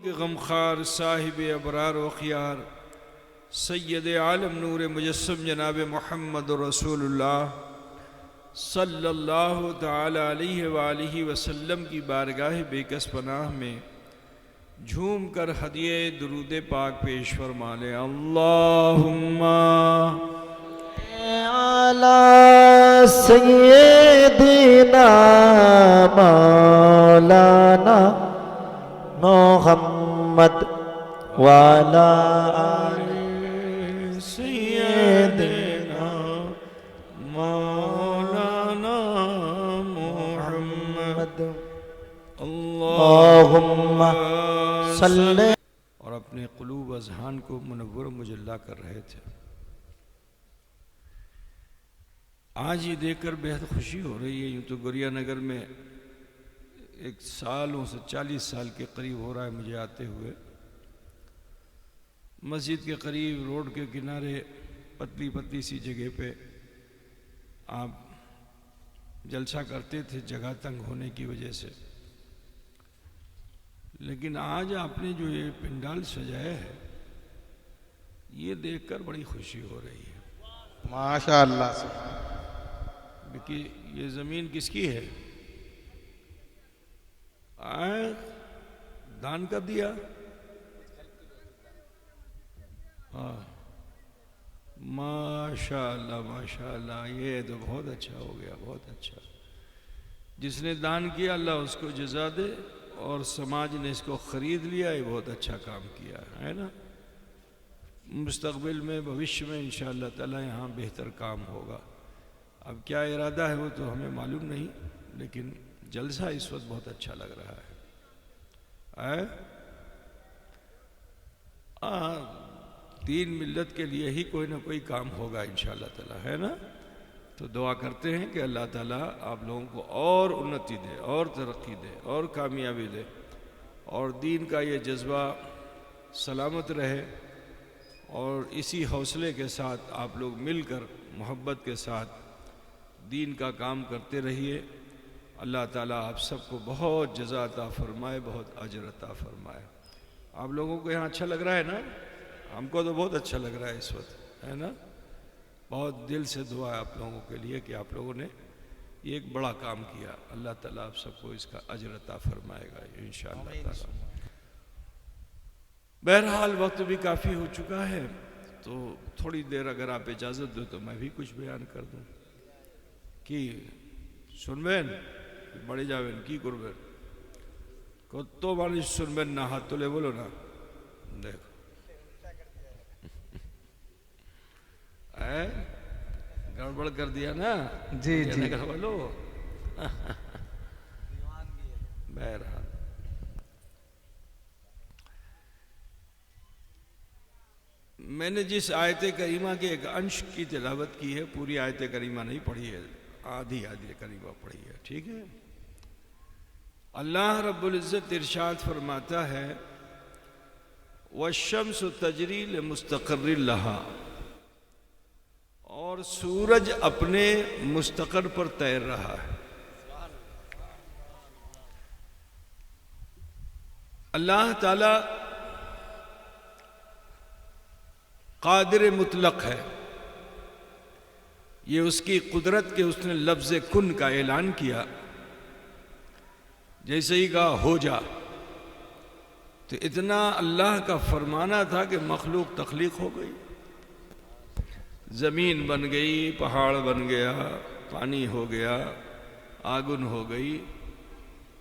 के गमखार साहिब अबरार व खियार सैयद आलम नूर मुजस्सम जनाब मोहम्मद रसूलुल्लाह सल्लल्लाहु ताला अलैहि वसल्लम की बारगाह बेकस पनाह में झूम कर हदिये दुरूद पाक पेश फरमा ले। अल्लाहुम्मा अला सय्यिदिना मौलाना मुहम्मद वाला सय्यिदिना मौलाना मुहम्मद अल्लाहुम्मा सल्ले। और अपने क़ुलूब अज़हान को मुनव्वर मुजल्ला कर रहे थे। आज ये देखकर बेहद खुशी हो रही है। यूँ तो गुरिया नगर में एक सालों से 40 साल के करीब हो रहा है मुझे आते हुए। मस्जिद के करीब रोड के किनारे पतली पतली सी जगह पे आप जलसा करते थे जगह तंग होने की वजह से। लेकिन आज आपने जो ये पंडाल सजाया है ये देखकर बड़ी खुशी हो रही है। माशाअल्लाह। कि ये ज़मीन किसकी है? आए दान कर दिया। हाँ माशाअल्लाह माशाअल्लाह, ये तो बहुत अच्छा हो गया, बहुत अच्छा। जिसने दान किया अल्लाह उसको जज़ा दे और समाज ने इसको ख़रीद लिया, ये बहुत अच्छा काम किया है ना। मुस्तक़बिल में भविष्य में इंशाअल्लाह ताला यहाँ बेहतर काम होगा। अब क्या इरादा है वो तो हमें मालूम नहीं, लेकिन जलसा इस वक्त बहुत अच्छा लग रहा है। दीन मिल्लत के लिए ही कोई ना कोई काम होगा इंशाअल्लाह ताला, है ना। तो दुआ करते हैं कि अल्लाह ताला आप लोगों को और उन्नति दे और तरक्की दे और कामयाबी दे और दीन का ये जज्बा सलामत रहे। और इसी हौसले के साथ आप लोग मिलकर मोहब्बत के साथ दीन का काम करते रहिए। अल्लाह ताला आप सबको बहुत जज़ा अता फरमाए, बहुत अजर अता फरमाए। आप लोगों को यहाँ अच्छा लग रहा है ना? हमको तो बहुत अच्छा लग रहा है इस वक्त, है ना। बहुत दिल से दुआ है आप लोगों के लिए कि आप लोगों ने ये एक बड़ा काम किया। अल्लाह ताला आप सबको इसका अजर अता फरमाएगा इंशाअल्लाह ताला। बहरहाल वक्त भी काफ़ी हो चुका है, तो थोड़ी देर अगर आप इजाज़त दो तो मैं भी कुछ बयान कर दूँ। कि सुनबेन बड़े जावेन की करबेन कत मानुष सुनबेन ना, हाथ तुले बोलो ना। देखो गड़बड़ कर दिया ना जी जी बोलो। बहरहाल मैंने जिस आयत करीमा के एक अंश की तिलावत की है, पूरी आयत करीमा नहीं पढ़ी है, आधी आधी करीमा पढ़ी है, ठीक है। अल्लाह रब्बुल इज़्ज़त इरशाद फरमाता है वश्शम्सु तजरी लिमुस्तक़र्रिन लहा, और सूरज अपने मुस्तक़र पर तैर रहा है। अल्लाह ताला कादिर मुतलक है। ये उसकी कुदरत के उसने लफ्ज़ कुन का ऐलान किया। जैसे ही कहा हो जा, तो इतना अल्लाह का फरमाना था कि मखलूक तख्लीक हो गई। ज़मीन बन गई, पहाड़ बन गया, पानी हो गया, आगुन हो गई,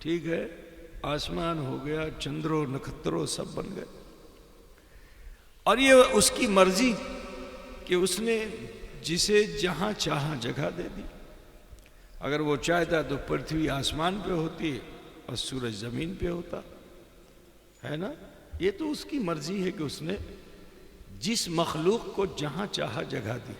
ठीक है, आसमान हो गया, चंद्रो नक्षत्रों सब बन गए। और ये उसकी मर्जी कि उसने जिसे जहाँ चाहा जगह दे दी। अगर वो चाहता तो पृथ्वी आसमान पे होती और सूरज ज़मीन पे होता, है ना। ये तो उसकी मर्जी है कि उसने जिस मखलूक को जहाँ चाहा जगह दी।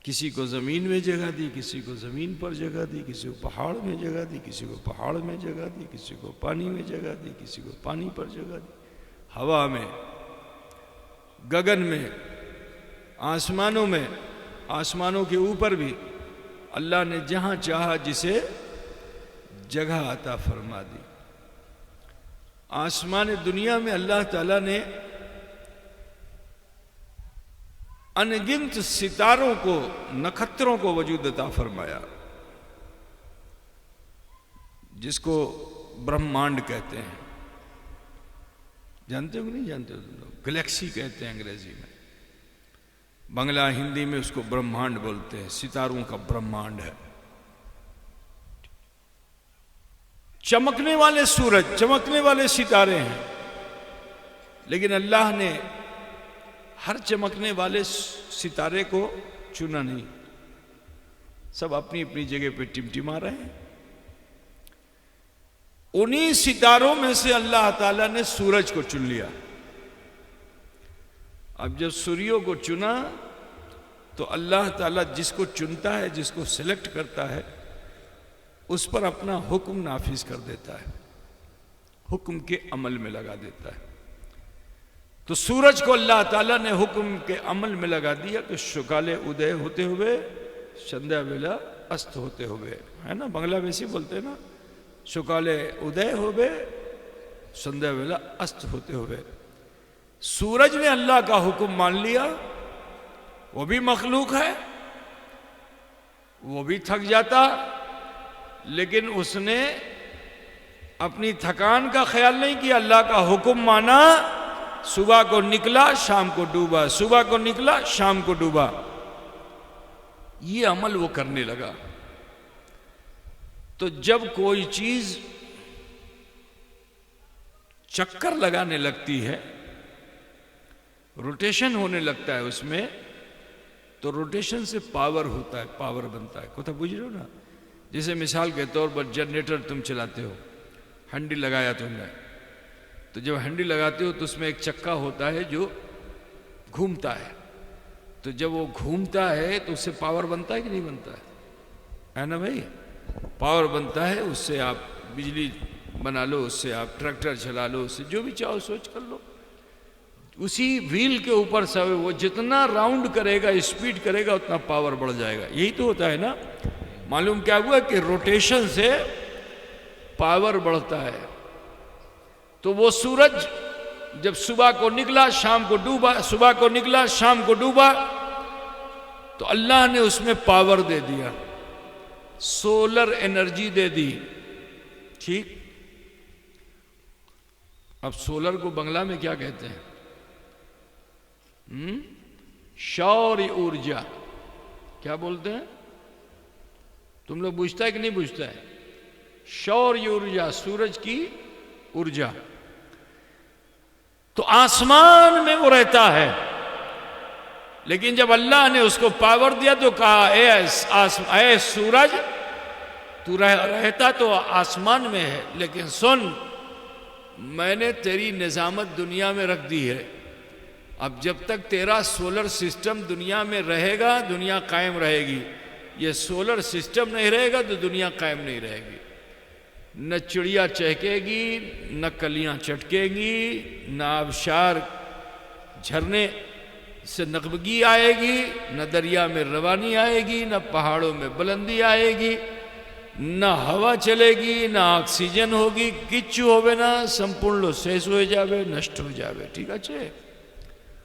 किसी को ज़मीन में जगह दी, किसी को ज़मीन पर जगह दी, किसी को पहाड़ में जगह दी, किसी को पहाड़ में जगह दी, किसी को पानी में जगह दी, किसी को पानी पर जगह दी, हवा में, गगन में, आसमानों में, आसमानों के ऊपर भी अल्लाह ने जहाँ चाहा जिसे जगह अता फरमा दी। आसमान दुनिया में अल्लाह ताला ने अनगिनत सितारों को, नक्षत्रों को वजूद अता फरमाया, जिसको ब्रह्मांड कहते हैं। जानते हो कि नहीं जानते हो तुम लोग? गैलेक्सी कहते हैं अंग्रेजी में, बांग्ला हिंदी में उसको ब्रह्मांड बोलते हैं। सितारों का ब्रह्मांड है। चमकने वाले सूरज, चमकने वाले सितारे हैं, लेकिन अल्लाह ने हर चमकने वाले सितारे को चुना नहीं। सब अपनी अपनी जगह पे टिमटिमा रहे हैं। उन्हीं सितारों में से अल्लाह ताला ने सूरज को चुन लिया। अब जब सूर्यों को चुना तो अल्लाह ताला जिसको चुनता है, जिसको सिलेक्ट करता है, उस पर अपना हुक्म नाफिज कर देता है, हुक्म के अमल में लगा देता है। तो सूरज को अल्लाह ताला ने हुक्म के अमल में लगा दिया कि शुकाले उदय होते हुए, संध्या वेला अस्त होते हुए, है ना, बांग्ला वैसे बोलते हैं ना, शुकाले उदय होवे, संध्या वेला अस्त होते हुए। सूरज ने अल्लाह का हुक्म मान लिया। वो भी मखलूक है, वो भी थक जाता, लेकिन उसने अपनी थकान का ख्याल नहीं किया। अल्लाह का हुक्म माना, सुबह को निकला, शाम को डूबा, सुबह को निकला, शाम को डूबा। ये अमल वो करने लगा। तो जब कोई चीज चक्कर लगाने लगती है, रोटेशन होने लगता है उसमें, तो रोटेशन से पावर होता है, पावर बनता है। कोथा बुझ रहे हो ना? जैसे मिसाल के तौर पर जनरेटर तुम चलाते हो, हंडी लगाया तुमने, तो जब हंडी लगाते हो तो उसमें एक चक्का होता है जो घूमता है। तो जब वो घूमता है तो उससे पावर बनता है कि नहीं बनता है ना भाई? पावर बनता है, उससे आप बिजली बना लो, उससे आप ट्रैक्टर चला लो, उससे जो भी चाहो सोच कर लो। उसी व्हील के ऊपर सब वो जितना राउंड करेगा, स्पीड करेगा, उतना पावर बढ़ जाएगा। यही तो होता है ना। मालूम क्या हुआ कि रोटेशन से पावर बढ़ता है। तो वो सूरज जब सुबह को निकला, शाम को डूबा, सुबह को निकला, शाम को डूबा, तो अल्लाह ने उसमें पावर दे दिया, सोलर एनर्जी दे दी। ठीक। अब सोलर को बंगला में क्या कहते हैं? सौर ऊर्जा। क्या बोलते हैं? तुम लोग बुझता है कि नहीं बुझता है? सौर ऊर्जा, सूरज की ऊर्जा। तो आसमान में वो रहता है, लेकिन जब अल्लाह ने उसको पावर दिया तो कहा, ए सूरज, तू रहता तो आसमान में है, लेकिन सुन, मैंने तेरी निजामत दुनिया में रख दी है। अब जब तक तेरा सोलर सिस्टम दुनिया में रहेगा, दुनिया कायम रहेगी। ये सोलर सिस्टम नहीं रहेगा तो दुनिया कायम नहीं रहेगी। न चिड़िया चहकेगी, न कलियां चटकेगी, न आबशार झरने से नकबगी आएगी, न दरिया में रवानी आएगी, न पहाड़ों में बुलंदी आएगी, न हवा चलेगी, न ऑक्सीजन होगी, किच्चू होवे ना, संपूर्ण शेष हो जावे, नष्ट हो जावे। ठीक है?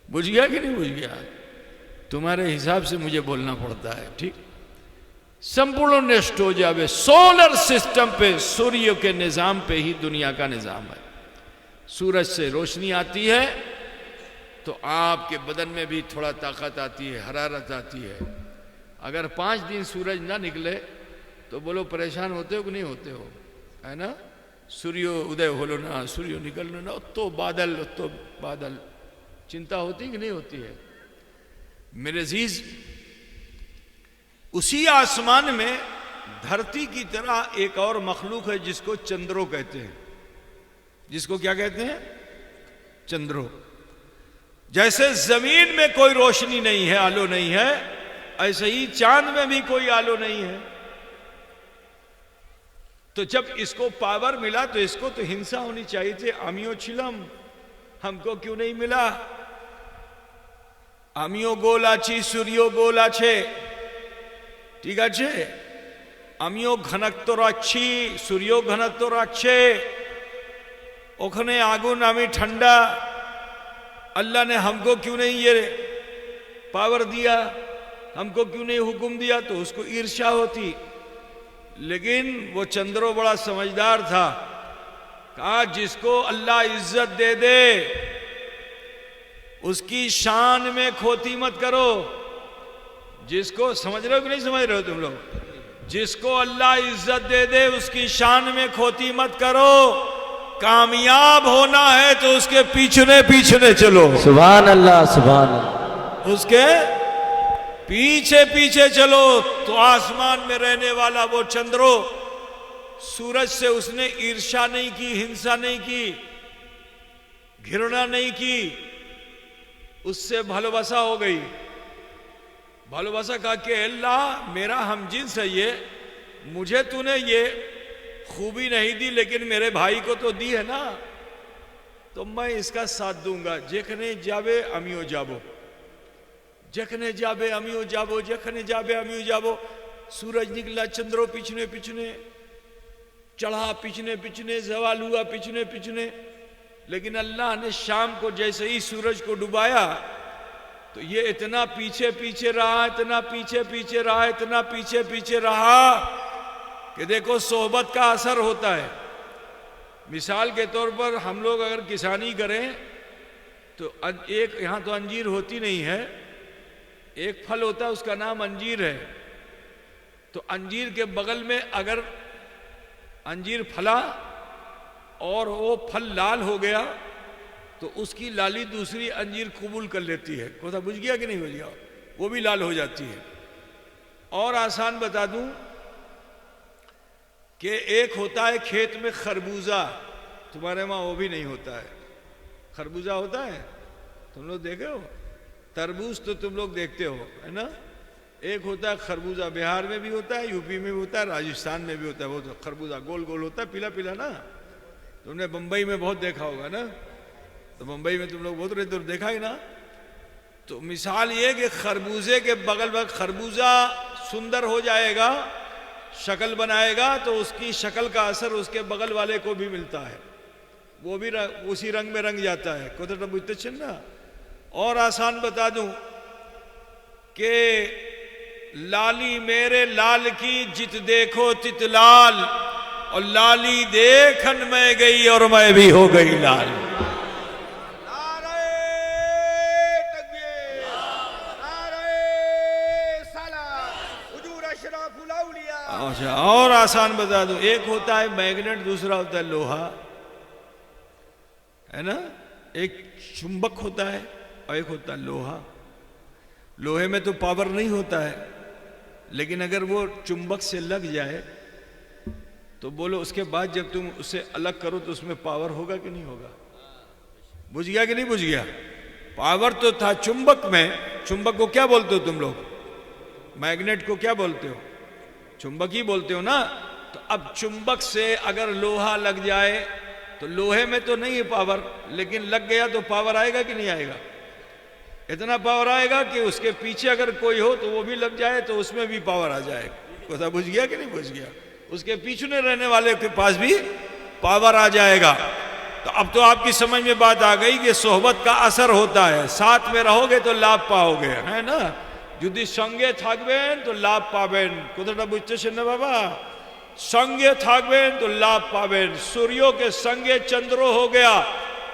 बुझ गया कि नहीं बुझ गया? तुम्हारे हिसाब से मुझे बोलना पड़ता है। ठीक। संपूर्ण नष्ट हो जावे। सोलर सिस्टम पे, सूर्य के निजाम पे ही दुनिया का निजाम है। सूरज से रोशनी आती है तो आपके बदन में भी थोड़ा ताकत आती है, हरारत आती है। अगर 5 दिन सूरज ना निकले तो बोलो परेशान होते हो कि नहीं होते हो? है ना? सूर्य उदय होलो ना, सूर्य निकल लो ना, तो बादल, चिंता होती कि नहीं होती है? मेरे अजीज, उसी आसमान में धरती की तरह एक और मखलूक है जिसको चंद्रो कहते हैं। जिसको क्या कहते हैं? चंद्रो। जैसे जमीन में कोई रोशनी नहीं है, आलो नहीं है, ऐसे ही चांद में भी कोई आलो नहीं है। तो जब इसको पावर मिला तो इसको तो हिंसा होनी चाहिए थी। आमियो छिलम, हमको क्यों नहीं मिला? आमियो गोल आछी, सूर्यो गोल आछे। ठीक আছে? আমিও ঘনত্ব রাখছি, সূর্য ঘনত্ব রাখছে। ओखने आगुन आमी ठंडा, अल्लाह ने हमको क्यों नहीं ये पावर दिया, हमको क्यों नहीं हुक्म दिया, तो उसको ईर्ष्या होती। लेकिन वो चंद्रो बड़ा समझदार था, कहा जिसको अल्लाह इज्जत दे दे उसकी शान में खोती मत करो। जिसको, समझ रहे हो कि नहीं समझ रहे हो तुम लोग, जिसको अल्लाह इज्जत दे दे उसकी शान में खोती मत करो। कामयाब होना है तो उसके पीछे पीछे चलो। सुभान अल्लाह, सुभान अल्लाह। उसके पीछे पीछे चलो। तो आसमान में रहने वाला वो चंद्रो, सूरज से उसने ईर्ष्या नहीं की, हिंसा नहीं की, घृणा नहीं की, उससे भालोबासा हो गई। भालोबासा कहा कि अल्लाह मेरा हमजिन्स है ये, मुझे तूने ये खूबी नहीं दी लेकिन मेरे भाई को तो दी है ना, तो मैं इसका साथ दूंगा। जेखने जाबे अमियो जाबो, जखने जाबे अमियो जाबो, जखने जाबे अमियो जाबो। सूरज निकला, चंद्रो पिछने पिछने चढ़ा, पिछने पिछने जवाल हुआ, पिछने पिछने। लेकिन अल्लाह ने शाम को जैसे ही सूरज को डुबाया तो ये इतना पीछे पीछे रहा, इतना पीछे पीछे रहा, इतना पीछे पीछे रहा कि देखो सोहबत का असर होता है। मिसाल के तौर पर हम लोग अगर किसानी करें तो एक यहां तो अंजीर होती नहीं है, एक फल होता है उसका नाम अंजीर है। तो अंजीर के बगल में अगर अंजीर फला और वो फल लाल हो गया तो उसकी लाली दूसरी अंजीर कबूल कर लेती है। कोई बुझ गया कि नहीं बुझ गया, वो भी लाल हो जाती है। और आसान बता दूं कि एक होता है खेत में खरबूजा, तुम्हारे वहां वो भी नहीं होता है। खरबूजा होता है, तुम लोग देखे हो? तरबूज तो तुम लोग देखते हो, है ना? एक होता है खरबूजा, बिहार में भी होता है, यूपी में भी होता है, राजस्थान में भी होता है। वो तो खरबूजा गोल गोल होता है, पीला पीला ना। तुमने बंबई में बहुत देखा होगा ना, तो मुंबई में तुम लोग बहुत रहते हो, देखा ही ना। तो मिसाल ये कि खरबूजे के बगल में खरबूजा सुंदर हो जाएगा, शक्ल बनाएगा, तो उसकी शक्ल का असर उसके बगल वाले को भी मिलता है, वो भी उसी रंग में रंग जाता है। को तो बुझते ना। और आसान बता दूं कि लाली मेरे लाल की जित देखो तित लाल, और लाली देखन मैं गई और मैं भी हो गई लाल। अच्छा, और आसान बता दूं, एक होता है मैग्नेट, दूसरा होता है लोहा, है ना? एक चुंबक होता है और एक होता है लोहा। लोहे में तो पावर नहीं होता है, लेकिन अगर वो चुंबक से लग जाए तो बोलो उसके बाद जब तुम उसे अलग करो तो उसमें पावर होगा कि नहीं होगा? बुझ गया कि नहीं बुझ गया? पावर तो था चुंबक में। चुंबक को क्या बोलते हो तुम लोग? मैग्नेट को क्या बोलते हो? चुंबक ही बोलते हो ना। तो अब चुंबक से अगर लोहा लग जाए तो लोहे में तो नहीं है पावर, लेकिन लग गया तो पावर आएगा कि नहीं आएगा? इतना पावर आएगा कि उसके पीछे अगर कोई हो तो वो भी लग जाए तो उसमें भी पावर आ जाएगा। पता बुझ गया कि नहीं बुझ गया? उसके पीछे रहने वाले के पास भी पावर आ जाएगा। तो अब तो आपकी समझ में बात आ गई कि सोहबत का असर होता है। साथ में रहोगे तो लाभ पाओगे, है ना? यदि संगे थाकबेन तो लाभ पाबेन। कतटा बुझतेছেন ना बाबा? संगे थाकबेन तो लाभ पाबेन। सूर्यों के संगे चंद्रो हो गया।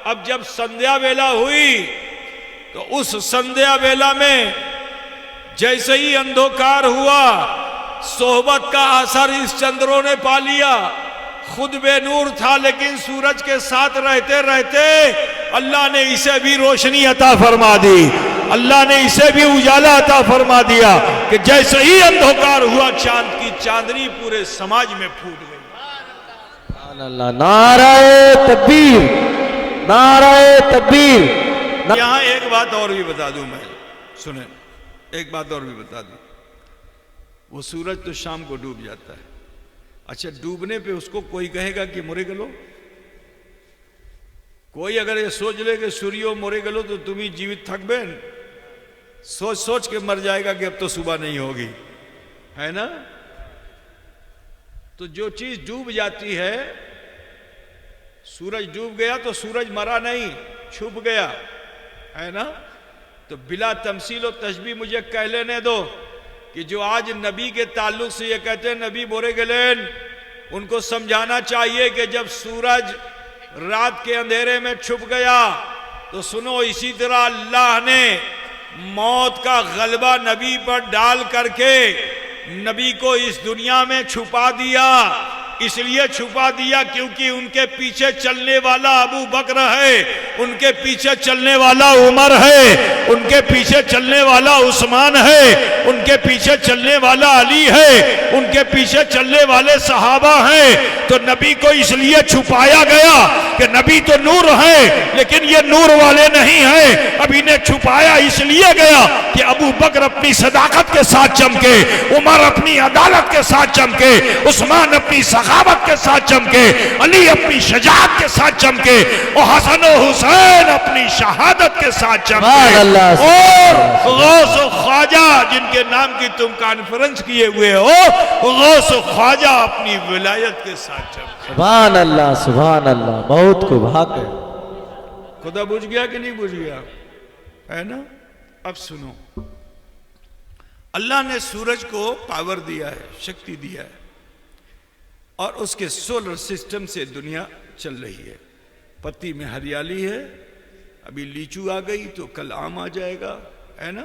अब जब संध्या वेला हुई तो उस संध्या वेला में जैसे ही अंधकार हुआ, सोहबत का असर इस चंद्रों ने पा लिया। खुद बेनूर था लेकिन सूरज के साथ रहते रहते अल्लाह ने इसे भी रोशनी अता फरमा दी, अल्लाह ने इसे भी उजाला अता फरमा दिया कि जैसे ही अंधकार हुआ चांद की चांदनी पूरे समाज में फूट गई। नाराए तकबीर, नाराए तकबीर। यहां एक बात और भी बता दूं मैं, सुने, एक बात और भी बता दूं। वो सूरज तो शाम को डूब जाता है। अच्छा, डूबने पे उसको कोई कहेगा कि मोरे गलो? कोई अगर ये सोच ले कि सूर्यो मोरे गलो तो तुम ही जीवित थकबेन, सोच सोच के मर जाएगा कि अब तो सुबह नहीं होगी, है ना? तो जो चीज डूब जाती है, सूरज डूब गया तो सूरज मरा नहीं, छुप गया, है ना। तो बिला तमसील और तशबीह मुझे कह लेने दो कि जो आज नबी के ताल्लुक से ये कहते हैं नबी बोरे गलेन, उनको समझाना चाहिए कि जब सूरज रात के अंधेरे में छुप गया तो सुनो, इसी तरह अल्लाह ने मौत का गलबा नबी पर डाल करके नबी को इस दुनिया में छुपा दिया। इसलिए छुपा दिया क्योंकि उनके पीछे चलने वाला अबू बकर है, उनके पीछे चलने वाला उमर है, उनके पीछे चलने वाला उस्मान है, उनके पीछे चलने वाला अली है, उनके पीछे चलने वाले सहाबा हैं। तो नबी को इसलिए छुपाया गया कि नबी तो नूर है लेकिन ये नूर वाले नहीं हैं। अब इन्हें छुपाया इसलिए गया कि अबू बकर अपनी सदाकत के साथ चमके, उमर अपनी अदालत के साथ चमके, उस्मान अपनी सखावत के साथ चमके, अली अपनी शजाअत के साथ चमके और हसन और हुसैन अपनी शहादत के साथ चमके। और गौस ख्वाजा जिनके नाम की तुम कॉन्फ्रेंस किए हुए हो, गौस ख्वाजा अपनी विलायत के साथ चमके। सुभान अल्लाह, सुभान अल्लाह, बहुत को भाग है। खुदा बुझ गया कि नहीं बुझ गया, है ना। अब सुनो, अल्लाह ने सूरज को पावर दिया है, शक्ति दिया है, और उसके सोलर सिस्टम से दुनिया चल रही है। पत्ती में हरियाली है, अभी लीचू आ गई तो कल आम आ जाएगा, है ना।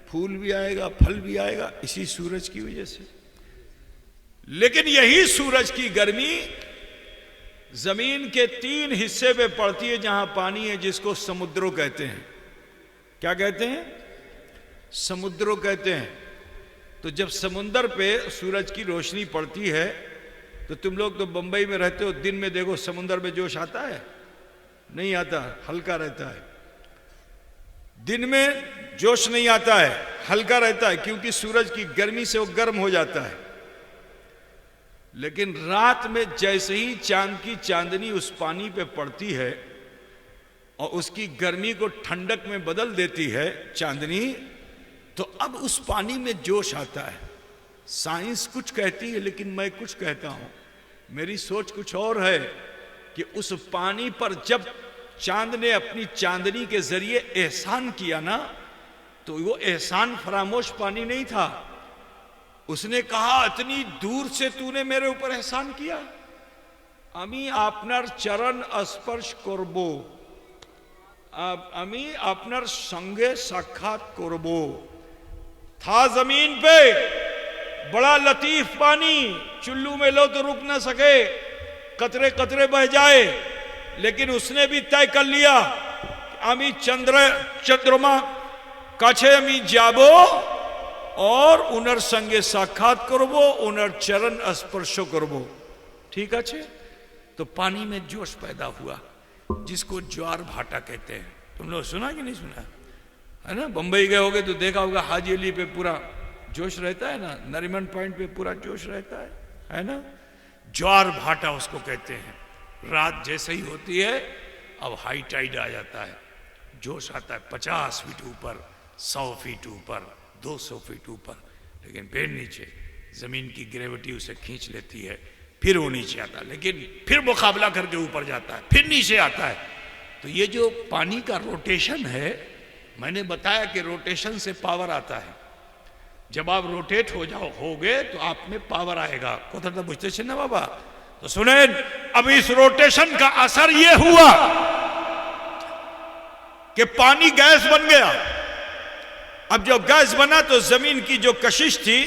फूल भी आएगा, फल भी आएगा, इसी सूरज की वजह से। लेकिन यही सूरज की गर्मी जमीन के 3 हिस्से में पड़ती है जहां पानी है, जिसको समुद्रों कहते हैं। क्या कहते हैं? समुद्रों कहते हैं। तो जब समुद्र पे सूरज की रोशनी पड़ती है तो तुम लोग तो बंबई में रहते हो, दिन में देखो समुद्र में जोश आता है? नहीं आता, हल्का रहता है। दिन में जोश नहीं आता है, हल्का रहता है, क्योंकि सूरज की गर्मी से वो गर्म हो जाता है। लेकिन रात में जैसे ही चांद की चांदनी उस पानी पे पड़ती है और उसकी गर्मी को ठंडक में बदल देती है चांदनी, तो अब उस पानी में जोश आता है। साइंस कुछ कहती है लेकिन मैं कुछ कहता हूं, मेरी सोच कुछ और है कि उस पानी पर जब चांद ने अपनी चांदनी के जरिए एहसान किया ना, तो वो एहसान फरामोश पानी नहीं था। उसने कहा, इतनी दूर से तूने मेरे ऊपर एहसान किया, আমি আপনার चरण स्पर्श করব, আমি আপনার संगे साक्षात করব। था जमीन पे बड़ा लतीफ पानी, चुल्लू में लो तो रुक ना सके, कतरे कतरे बह जाए, लेकिन उसने भी तय कर लिया, আমি चंद्रमा কাছে আমি যাব और उनर संगे साक्षात करबो, उनर चरण स्पर्श करबो। ठीक है। तो पानी में जोश पैदा हुआ, जिसको ज्वार भाटा कहते हैं। तुम लोग सुना कि नहीं सुना, है ना। बंबई गए होगे तो देखा होगा, हाजी अली पे पूरा जोश रहता है ना, नरीमन पॉइंट पे पूरा जोश रहता है ना। ज्वार भाटा उसको कहते हैं। रात जैसे ही होती है अब हाई टाइड आ जाता है, जोश आता है 50 फीट ऊपर, 100 फीट ऊपर, 200 फीट ऊपर, लेकिन फिर नीचे जमीन की ग्रेविटी उसे खींच लेती है, फिर वो नीचे आता है, लेकिन फिर मुकाबला करके ऊपर जाता है, फिर नीचे आता है। तो ये जो पानी का रोटेशन है, मैंने बताया कि रोटेशन से पावर आता है। जब आप रोटेट होगे तो आप में पावर आएगा। कोथा तो बुझते छे ना बाबा। तो सुने, अब इस रोटेशन का असर ये हुआ कि पानी गैस बन गया। अब जो गैस बना तो जमीन की जो कशिश थी,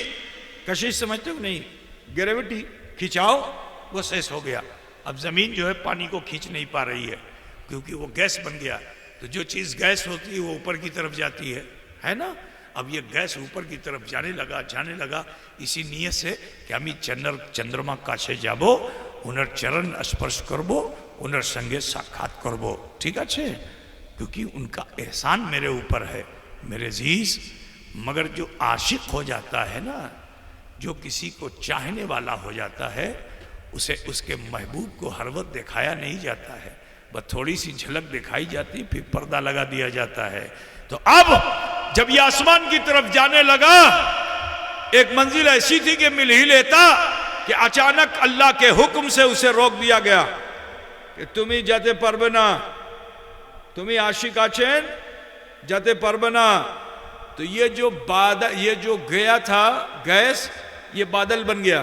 कशिश समझते हो नहीं, ग्रेविटी, खिंचाव, वो शेष हो गया। अब जमीन जो है पानी को खींच नहीं पा रही है, क्योंकि वो गैस बन गया। तो जो चीज गैस होती है वो ऊपर की तरफ जाती है ना। अब ये गैस ऊपर की तरफ जाने लगा इसी नियत से कि আমি चंद्रमा काछे जाबो, उनर चरण स्पर्श करबो, उनर संगे साक्षात करबो। ठीक है, क्योंकि उनका एहसान मेरे ऊपर है मेरे अजीज। मगर जो आशिक हो जाता है ना, जो किसी को चाहने वाला हो जाता है, उसे उसके महबूब को हर वक्त दिखाया नहीं जाता है, बस थोड़ी सी झलक दिखाई जाती, फिर पर्दा लगा दिया जाता है। तो अब जब ये आसमान की तरफ जाने लगा, एक मंजिल ऐसी थी कि मिल ही लेता कि अचानक अल्लाह के हुक्म से उसे रोक दिया गया। कि तुम्ही जाते परबना, तुम्ही आशिक आचेन जाते परबना। तो ये जो बादल, ये जो गया था गैस, ये बादल बन गया।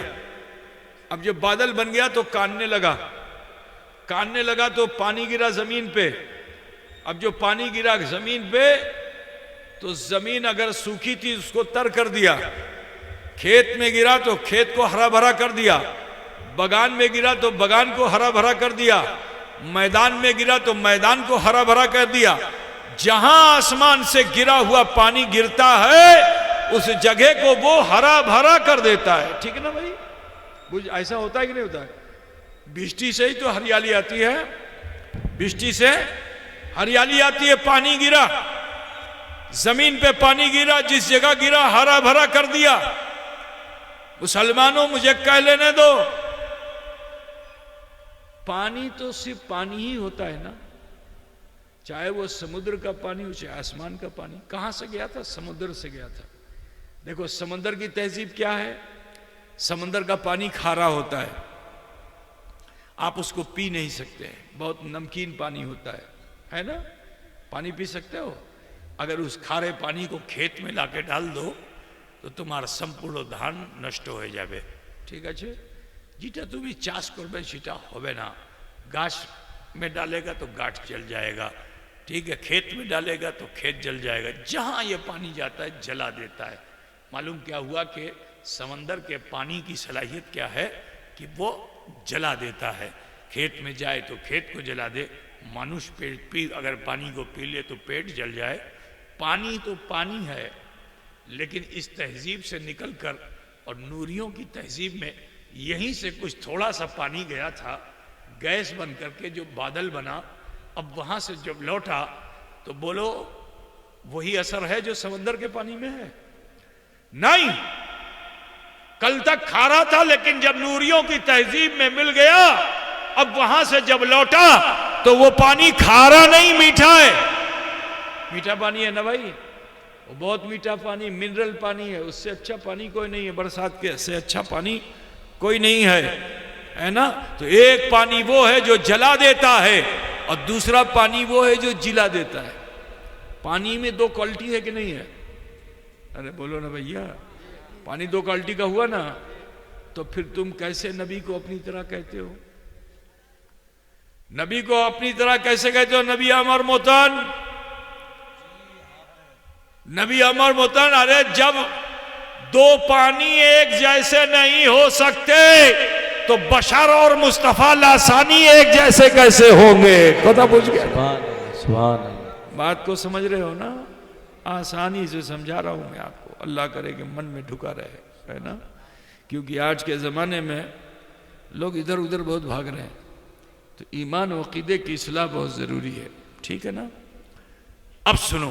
अब जब बादल बन गया तो कानने लगा, कानने लगा तो पानी गिरा जमीन पे। अब जो पानी गिरा जमीन पे तो जमीन अगर सूखी थी उसको तर कर दिया, खेत में गिरा तो खेत को हरा भरा कर दिया, बगान में गिरा तो बगान को हरा भरा कर दिया, मैदान में गिरा तो मैदान को हरा भरा कर दिया। जहां आसमान से गिरा हुआ पानी गिरता है उस जगह को वो हरा भरा कर देता है। ठीक है ना भाई? बुझ ऐसा होता है कि नहीं होता है? बिजली से ही तो हरियाली आती है, बिजली से हरियाली आती है। पानी गिरा, जमीन पे पानी गिरा, जिस जगह गिरा हरा भरा कर दिया। मुसलमानों मुझे कह लेने दो, पानी तो सिर्फ पानी ही होता है ना, चाहे वो समुद्र का पानी हो चाहे आसमान का पानी। कहां से गया था? समुद्र से गया था। देखो समुद्र की तहजीब क्या है, समुद्र का पानी खारा होता है, आप उसको पी नहीं सकते, बहुत नमकीन पानी होता है ना? पानी पी सकते हो? अगर उस खारे पानी को खेत में लाके डाल दो तो तुम्हारा संपूर्ण धान नष्ट हो जाए। ठीक है, যেটা তুমি চাষ করবে সেটা হবে না, गाछ में डालेगा तो गाछ जल जाएगा, ठीक है, खेत में डालेगा तो खेत जल जाएगा। जहां ये पानी जाता है जला देता है। मालूम क्या हुआ कि समंदर के पानी की सलाहियत क्या है कि वो जला देता है। खेत में जाए तो खेत को जला दे, मनुष्य पी अगर पानी को पी ले तो पेट जल जाए। पानी तो पानी है, लेकिन इस तहजीब से निकलकर और नूरियों की तहजीब में यहीं से कुछ थोड़ा सा पानी गया था, गैस बन करके जो बादल बना, अब वहां से जब लौटा तो बोलो वही असर है जो समंदर के पानी में है? नहीं, कल तक खारा था लेकिन जब नूरियों की तहजीब में मिल गया, अब वहां से जब लौटा तो वो पानी खारा नहीं मीठा है। मीठा पानी है ना भाई, वो बहुत मीठा पानी, मिनरल पानी है, उससे अच्छा पानी कोई नहीं है, बरसात के से अच्छा पानी कोई नहीं है ना? तो एक पानी वो है जो जला देता है और दूसरा पानी वो है जो जिला देता है। पानी में दो क्वालिटी है कि नहीं है? अरे बोलो ना भैया, पानी दो क्वालिटी का हुआ ना, तो फिर तुम कैसे नबी को अपनी तरह कहते हो? नबी को अपनी तरह कैसे कहते हो? नबी अमर मोतन, नबी अमर मोतन। अरे जब दो पानी एक जैसे नहीं हो सकते तो बशर और मुस्तफा लासानी एक जैसे कैसे होंगे? पता पूछ गया? सुभान अल्लाह। बात को समझ रहे हो ना? आसानी से समझा रहा हूं मैं आपको, अल्लाह करे कि मन में ढुका रहे, है ना? क्योंकि आज के जमाने में लोग इधर उधर बहुत भाग रहे हैं, तो ईमान व अकीदे की इस्लाह बहुत जरूरी है। ठीक है ना? अब सुनो,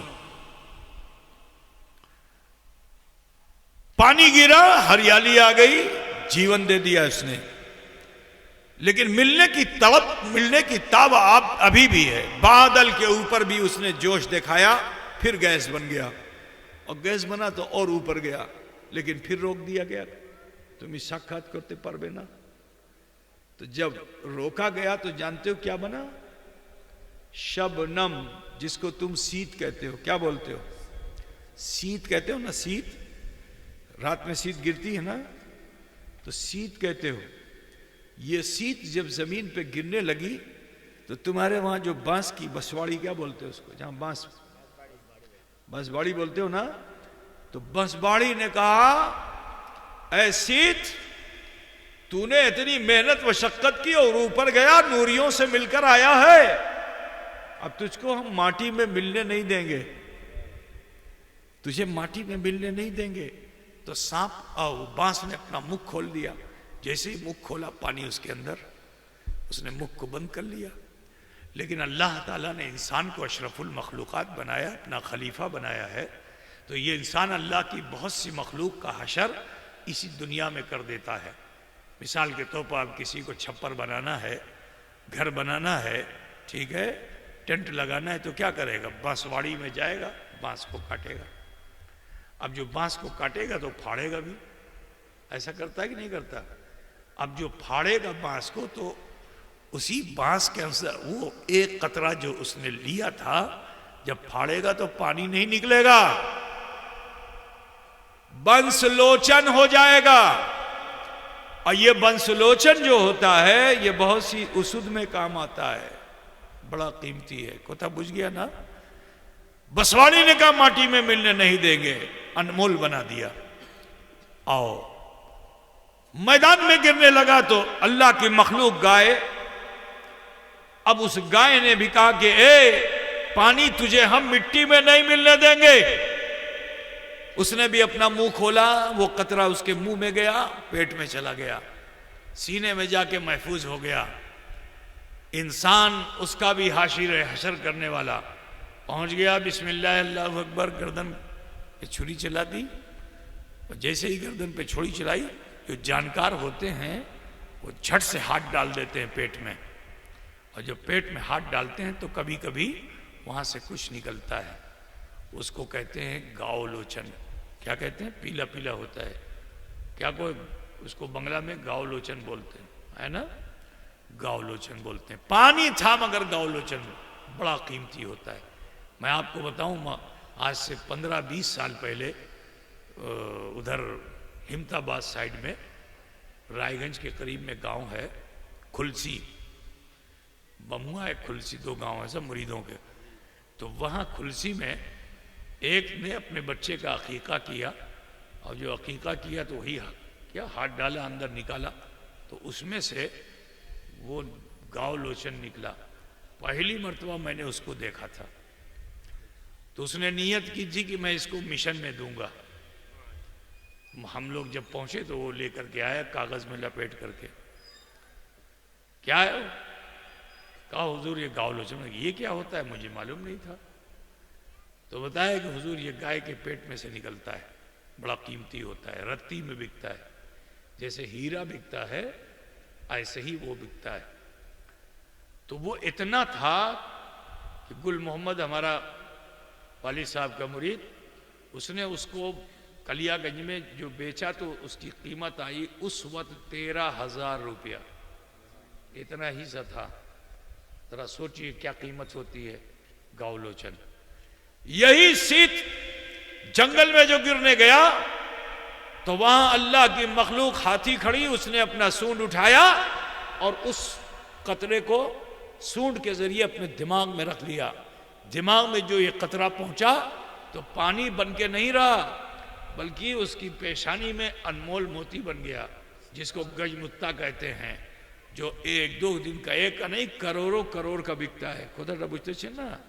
पानी गिरा, हरियाली आ गई, जीवन दे दिया उसने, लेकिन मिलने की तड़प, मिलने की ताब आप अभी भी है। बादल के ऊपर भी उसने जोश दिखाया, फिर गैस बन गया, और गैस बना तो और ऊपर गया, लेकिन फिर रोक दिया गया, तुम साक्षात करते पारबे ना। तो जब रोका गया तो जानते हो क्या बना? शबनम, जिसको तुम शीत कहते हो। क्या बोलते हो? शीत कहते हो ना? शीत, रात में शीत गिरती है ना, तो शीत कहते हो। ये शीत जब जमीन पे गिरने लगी तो तुम्हारे वहां जो बांस की बसवाड़ी, क्या बोलते हो उसको, जहां बांस, बसवाड़ी बोलते हो ना, तो बसवाड़ी ने कहा, ऐ शीत, तूने इतनी मेहनत मशक्कत की और ऊपर गया, नूरियों से मिलकर आया है, अब तुझको हम माटी में मिलने नहीं देंगे, तुझे माटी में मिलने नहीं देंगे। तो सांप और बांस ने अपना मुख खोल दिया, जैसे ही मुख खोला पानी उसके अंदर, उसने मुख को बंद कर लिया। लेकिन अल्लाह ताला ने इंसान को अशरफुल मखलूक़ात बनाया, अपना खलीफा बनाया है, तो ये इंसान अल्लाह की बहुत सी मखलूक का हशर इसी दुनिया में कर देता है। मिसाल के तौर पर आप किसी को छप्पर बनाना है, घर बनाना है, ठीक है, टेंट लगाना है, तो क्या करेगा? बांसवाड़ी में जाएगा, बांस को काटेगा। अब जो बांस को काटेगा तो फाड़ेगा भी, ऐसा करता है कि नहीं करता? अब जो फाड़ेगा बांस को तो उसी बांस के अंदर वो एक कतरा जो उसने लिया था, जब फाड़ेगा तो पानी नहीं निकलेगा, बंसलोचन हो जाएगा। और ये बंसलोचन जो होता है ये बहुत सी उसूद में काम आता है, बड़ा कीमती है। कोथा बुझ गया ना। बसवाड़ी ने कहा माटी में मिलने नहीं देंगे, अनमोल बना दिया। आओ, मैदान में गिरने लगा तो अल्लाह की मखलूक गाय, अब उस गाय ने भी कहा कि ए पानी तुझे हम मिट्टी में नहीं मिलने देंगे। उसने भी अपना मुंह खोला, वो कतरा उसके मुंह में गया, पेट में चला गया, सीने में जाके महफूज हो गया। इंसान उसका भी हाशिर हशर करने वाला पहुंच गया। बिस्मिल्लाह अल्लाहु अकबर, गर्दन पे छुरी चला दी। और जैसे ही गर्दन पे छुरी चलाई, जो जानकार होते हैं वो झट से हाथ डाल देते हैं पेट में। और जब पेट में हाथ डालते हैं तो कभी कभी वहां से कुछ निकलता है, उसको कहते हैं गावलोचन। क्या कहते हैं? पीला पीला होता है। क्या कोई उसको बंगला में गावलोचन बोलते हैं, है ना? गावलोचन बोलते हैं। पानी था मगर गावलोचन बड़ा कीमती होता है। मैं आपको बताऊं, आज से 15-20 साल पहले उधर हिमताबाद साइड में, रायगंज के करीब में गांव है खुलसी, बमुआ है खुलसी, 2 गांव है सब मुरीदों के। तो वहां खुलसी में एक ने अपने बच्चे का अकीका किया, और जो अकीका किया तो वही क्या हाथ डाला अंदर निकाला, तो उसमें से वो गावलोचन निकला। पहली मर्तबा मैंने उसको देखा था। तो उसने नियत की थी कि मैं इसको मिशन में दूंगा। हम लोग जब पहुंचे तो वो लेकर के आया, कागज में लपेट करके। क्या है? कहा हुजूर ये गावलोचन। ये क्या होता है? मुझे मालूम नहीं था। तो बताया कि हुजूर ये गाय के पेट में से निकलता है, बड़ा कीमती होता है, रत्ती में बिकता है। जैसे हीरा बिकता है ऐसे ही वो बिकता है। तो वो इतना था कि गुल मोहम्मद हमारा वाली साहब का मुरीद, उसने उसको कलियागंज में जो बेचा तो उसकी कीमत आई उस वक्त 13,000 रुपया। इतना ही सा था। जरा सोचिए क्या कीमत होती है गावलोचन। यही सीत जंगल में जो गिरने गया तो वहां अल्लाह की मखलूक हाथी खड़ी, उसने अपना सूंड उठाया और उस कतरे को सूंड के जरिए अपने दिमाग में रख लिया। दिमाग में जो ये कतरा पहुंचा तो पानी बन के नहीं रहा, बल्कि उसकी पेशानी में अनमोल मोती बन गया, जिसको गजमुत्ता कहते हैं, जो 1-2 दिन का, एक का नहीं करोड़ों करोड़ का बिकता है। खुदा ना बुझते छे ना।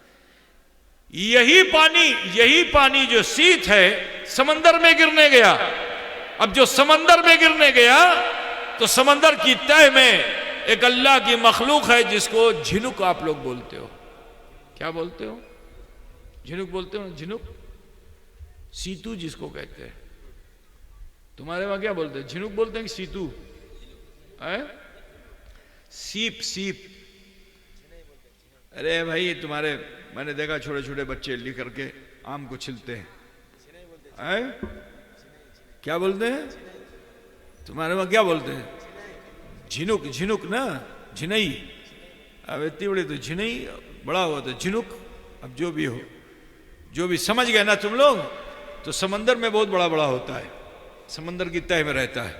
यही पानी जो सीत है समंदर में गिरने गया। अब जो समंदर में गिरने गया तो समंदर की तह में एक अल्लाह की मखलूक है जिसको झिनुक आप लोग बोलते हो। क्या बोलते हो? झिनुक बोलते हो? झिनुक, सीतू जिसको कहते हैं। तुम्हारे वहां क्या बोलते हैं? झिनुक बोलते हैं कि सीतू है? सीप, सीप। अरे भाई तुम्हारे, मैंने देखा छोटे छोटे बच्चे लिख करके आम को छिलते हैं। क्या बोलते हैं? तुम्हारे वहां क्या बोलते हैं? झिनुक, झिनुक ना, झिनई। अब इतनी बड़ी तो झिनई, बड़ा हुआ तो झिनुक। अब जो भी हो, जो भी समझ गए ना तुम लोग। तो समंदर में बहुत बड़ा बड़ा होता है, समंदर की तह में रहता है।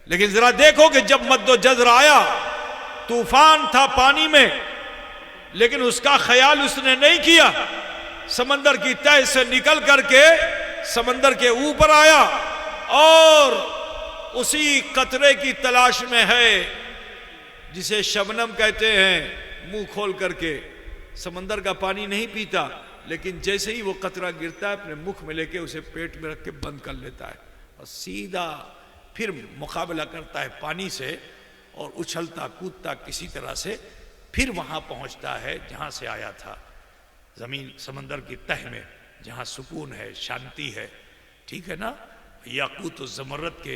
लेकिन जरा देखो कि जब मद्दो जज़र आया, तूफान था पानी में, लेकिन उसका ख्याल उसने नहीं किया। समंदर की तह से निकल करके समंदर के ऊपर आया और उसी कतरे की तलाश में है जिसे शबनम कहते हैं। मुंह खोल करके समंदर का पानी नहीं पीता, लेकिन जैसे ही वो कतरा गिरता है अपने मुख में लेके उसे पेट में रख के बंद कर लेता है और सीधा फिर मुकाबला करता है पानी से और उछलता कूदता किसी तरह से फिर वहां पहुंचता है जहां से आया था, जमीन समंदर की तह में, जहां सुकून है, शांति है। ठीक है ना? याकूत और जमरत के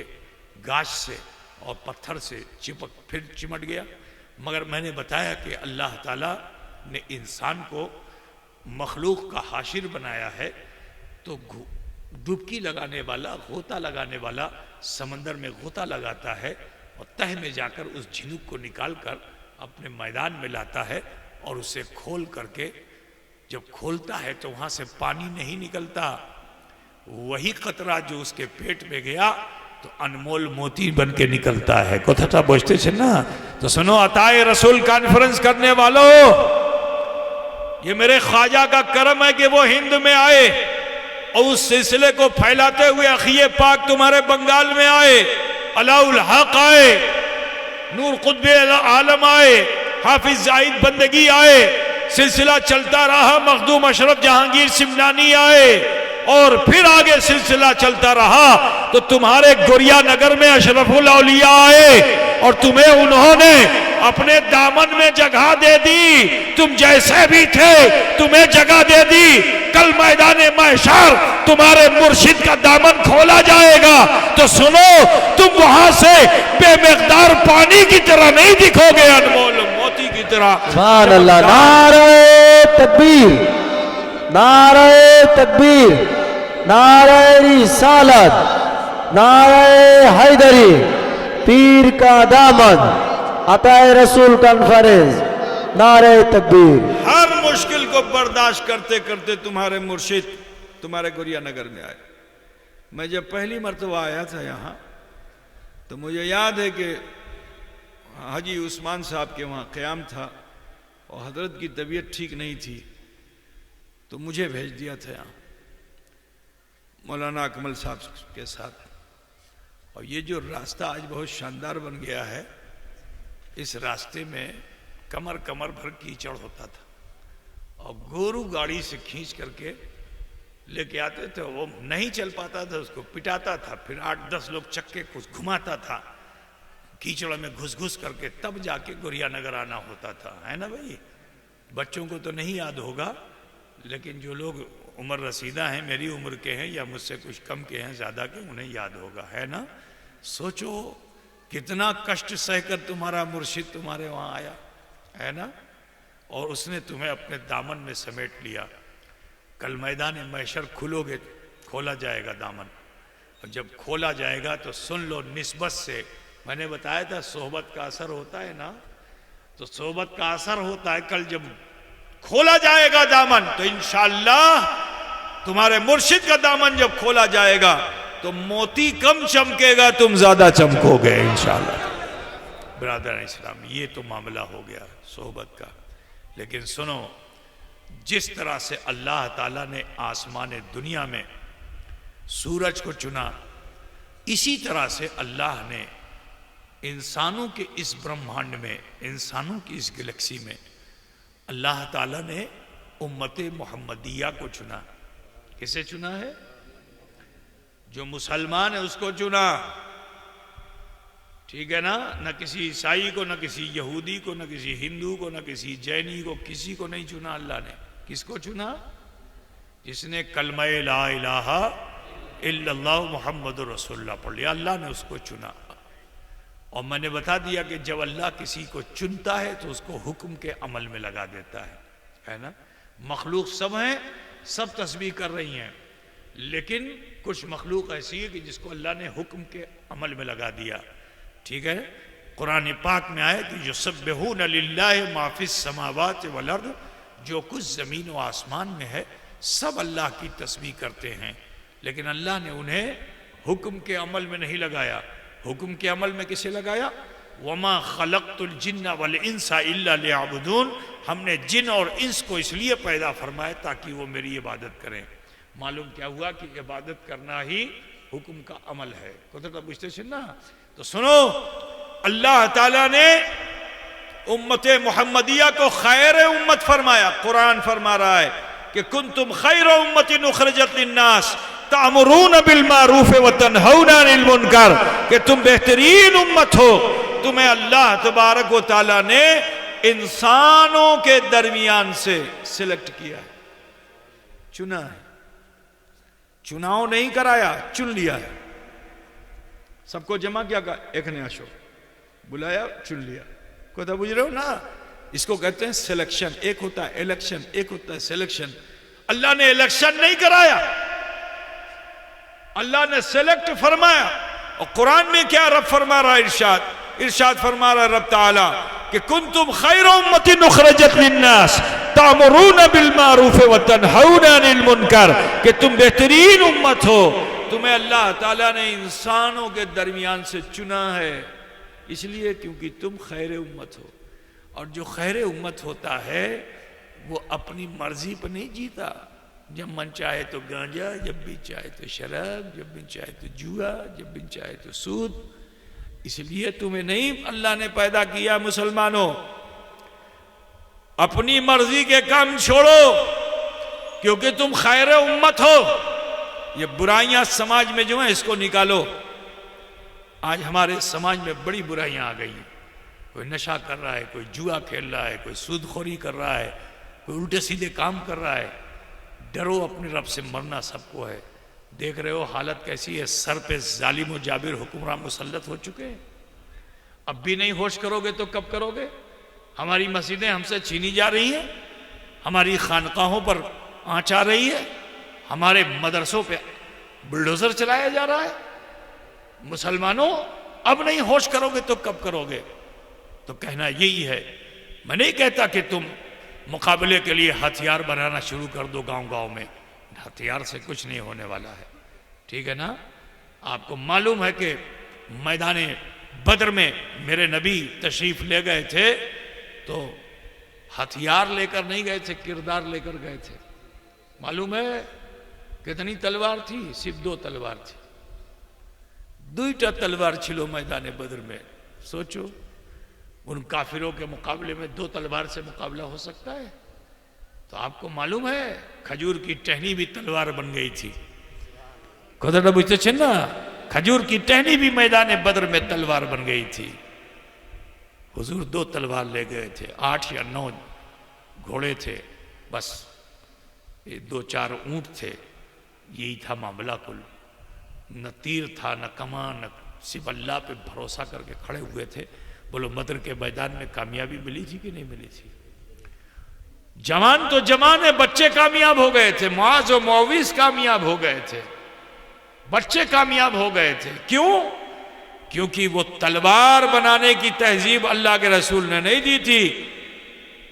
गाछ से और पत्थर से फिर चिमट गया। मगर मैंने बताया कि अल्लाह ताला ने इंसान को मखलूक का हाशिर बनाया है, तो डुबकी लगाने वाला, गोता लगाने वाला समंदर में गोता लगाता है और तह में जाकर उस झिनुक को निकाल कर अपने मैदान में लाता है और उसे खोल करके जब खोलता है तो वहां से पानी नहीं निकलता, वही कतरा जो उसके पेट में गया तो अनमोल मोती बन के निकलता है। कथा बोझते थे ना। तो सुनो अताए रसूल कॉन्फ्रेंस करने वालों, ये मेरे ख्वाजा का करम है कि वो हिंद में आए और उस सिलसिले को फैलाते हुए अखिए पाक तुम्हारे बंगाल में आए, अलाउल हक आए, नूर कुतुब आलम आए, हाफिज जाहिद बंदगी आए, सिलसिला चलता रहा, मखदूम अशरफ जहांगीर सिमनानी आए और फिर आगे सिलसिला चलता रहा तो तुम्हारे गुरिया नगर में अशरफुल औलिया आए और तुम्हें उन्होंने अपने दामन में जगह दे दी। तुम जैसे भी थे तुम्हें जगह दे दी। कल मैदाने महशर तुम्हारे मुर्शिद का दामन खोला जाएगा तो सुनो, तुम वहां से बेमिकदार पानी की तरह नहीं दिखोगे, अनमोल मोती की तरह। सुभान अल्लाह। नारे तकबीर, नारे तकबीर, नारे रिसालत, नारे हैदरी, पीर का दामन, अताए रसूल कॉन्फ्रेंस, नारे तकबीर। हर मुश्किल को बर्दाश्त करते करते तुम्हारे मुर्शिद तुम्हारे गुरिया नगर में आए। मैं जब पहली मर्तबा आया था यहाँ तो मुझे याद है कि हाजी उस्मान साहब के वहाँ क़याम था और हजरत की तबीयत ठीक नहीं थी तो मुझे भेज दिया था यहाँ मौलाना अकमल साहब के साथ। और ये जो रास्ता आज बहुत शानदार बन गया है, इस रास्ते में कमर कमर भर कीचड़ होता था और गोरू गाड़ी से खींच करके लेके आते थे। वो नहीं चल पाता था, उसको पिटाता था, फिर 8-10 लोग चक्के कुछ घुमाता था कीचड़ में घुस घुस करके, तब जाके गुरिया नगर आना होता था, है ना भाई। बच्चों को तो नहीं याद होगा, लेकिन जो लोग उम्र रसीदा हैं, मेरी उम्र के हैं या मुझसे कुछ कम के हैं, ज़्यादा के, उन्हें याद होगा, है ना। सोचो कितना कष्ट सहकर तुम्हारा मुर्शिद तुम्हारे वहाँ आया, है ना, और उसने तुम्हें अपने दामन में समेट लिया। कल मैदान महशर खुलोगे, खोला जाएगा दामन, और जब खोला जाएगा तो सुन लो निस्बत से, मैंने बताया था सोहबत का असर होता है ना, तो सोहबत का असर होता है। कल जब खोला जाएगा दामन तो इंशाअल्लाह तुम्हारे मुर्शिद का दामन जब खोला जाएगा तो मोती कम चमकेगा, तुम ज्यादा चमकोगे इंशाअल्लाह। ब्रदर इस्लाम, ये तो मामला हो गया सोहबत का। लेकिन सुनो, जिस तरह से अल्लाह ताला ने आसमान दुनिया में सूरज को चुना, इसी तरह से अल्लाह ने इंसानों के इस ब्रह्मांड में, इंसानों की इस गैलेक्सी में अल्लाह ताला ने उम्मत मोहम्मदिया को चुना। किसे चुना है? जो मुसलमान है उसको चुना, ठीक है ना। न किसी ईसाई को, न किसी यहूदी को, न किसी हिंदू को, न किसी जैनी को, किसी को नहीं चुना अल्लाह ने। किसको चुना? जिसने कलमा ला इलाहा इल्लल्लाह मुहम्मदुर रसूलुल्लाह पढ़ लिया, अल्लाह ने उसको चुना। और मैंने बता दिया कि जब अल्लाह किसी को चुनता है तो उसको हुक्म के अमल में लगा देता है ना। मखलूक सब हैं, सब तस्बीह कर रही हैं, लेकिन कुछ मखलूक ऐसी है कि जिसको अल्लाह ने हुक्म के अमल में लगा दिया, ठीक है। कुरान पाक में आया कि युसब्बिहून लिल्लाहि मा फिस समावाति वल अर्द, जो कुछ ज़मीन व आसमान में है सब अल्लाह की तस्बीह करते हैं, लेकिन अल्लाह ने उन्हें हुक्म के अमल में नहीं लगाया। हुक्म के अमल में किसे लगाया? वमा खलक़तुल जिन्ना वल इंसा इल्ला लियअबुदून, हमने जिन और इंस को इसलिए पैदा फरमाया ताकि वो मेरी इबादत करें। मालूम क्या हुआ कि इबादत करना ही हुक्म का अमल है। तो बुझते थे ना। तो सुनो, अल्लाह ताला ने उम्मत मोहम्मदिया को खैर उम्मत फरमाया। कुरान फरमा रहा है कि कुंतुम खैर उम्मतिन उखरिजत लिन्नास तामुरून बिल मारूफ व तनहौना अनिल मुनकर, कि तुम बेहतरीन उम्मत हो। तुम्हें अल्लाह तबारक व तआला ने इंसानों के दरमियान से सिलेक्ट किया है, चुना है। चुनाव नहीं कराया, चुन लिया है। सबको जमा किया, एक ने आशो बुलाया, चुन लिया। को तो बुझ रहे हो ना। इसको कहते हैं सिलेक्शन। एक होता है इलेक्शन, एक होता है सिलेक्शन। अल्लाह ने इलेक्शन नहीं कराया, अल्लाह ने सेलेक्ट फरमाया। और कुरान में क्या रब फरमा रहा है? इरशाद फरमा रहा है रब ताला, कि कुंतुम खैर उम्मतिन उखरजत लिन्नास तामुरून बिल मारूफ व तनहौना अनिल मुनकर, कि तुम बेहतरीन उम्मत हो, तुम्हें अल्लाह ताला ने इंसानों के दरमियान से चुना है इसलिए क्योंकि तुम खैर उम्मत हो। और जो खैर उम्मत होता है वो अपनी मर्जी पर नहीं जीता, जब मन चाहे तो गांजा, जब भी चाहे तो शराब, जब भी चाहे तो जुआ, जब भी चाहे तो सूद। इसलिए तुम्हें नहीं अल्लाह ने पैदा किया मुसलमानों, अपनी मर्जी के काम छोड़ो क्योंकि तुम खैर उम्मत हो। ये बुराइयां समाज में जो है इसको निकालो। आज हमारे समाज में बड़ी बुराइयां आ गई हैं। कोई नशा कर रहा है, कोई जुआ खेल रहा है, कोई सूदखोरी कर रहा है, कोई उल्टे सीधे काम कर रहा है। डरो अपने रब से, मरना सबको है। देख रहे हो हालत कैसी है, सर पे जालिम और जाबिर हुक्मरान मुसल्लत हो चुके हैं। अब भी नहीं होश करोगे तो कब करोगे? हमारी मस्जिदें हमसे छीनी जा रही हैं, हमारी खानकाहों पर आंच आ रही है, हमारे मदरसों पे बुलडोजर चलाया जा रहा है। मुसलमानों अब नहीं होश करोगे तो कब करोगे? तो कहना यही है। मैं नहीं कहता कि तुम मुकाबले के लिए हथियार बनाना शुरू कर दो गांव गांव में, हथियार से कुछ नहीं होने वाला है, ठीक है ना। आपको मालूम है कि मैदान बद्र में मेरे नबी तशरीफ ले गए थे तो हथियार लेकर नहीं गए थे, किरदार लेकर गए थे। मालूम है कितनी तलवार थी? सिर्फ 2 तलवार थी। 2टा तलवार छिलो मैदान बद्र में। सोचो उन काफिरों के मुकाबले में 2 तलवार से मुकाबला हो सकता है? तो आपको मालूम है खजूर की टहनी भी तलवार बन गई थी। कदर बुझते ना, खजूर की टहनी भी मैदान बद्र में तलवार बन गई थी। हुजूर 2 तलवार ले गए थे, 8 या 9 घोड़े थे, बस 2-4 ऊंट थे, यही था मामला कुल। न तीर था, न कमान, न सिर्फ अल्लाह पे भरोसा करके खड़े हुए थे। बोलो बद्र के मैदान में कामयाबी मिली थी कि नहीं मिली थी? जवान तो जवान है, बच्चे कामयाब हो गए थे। मुआज और मुआविज कामयाब हो गए थे, बच्चे कामयाब हो गए थे। क्यों? क्योंकि वो तलवार बनाने की तहजीब अल्लाह के रसूल ने नहीं दी थी,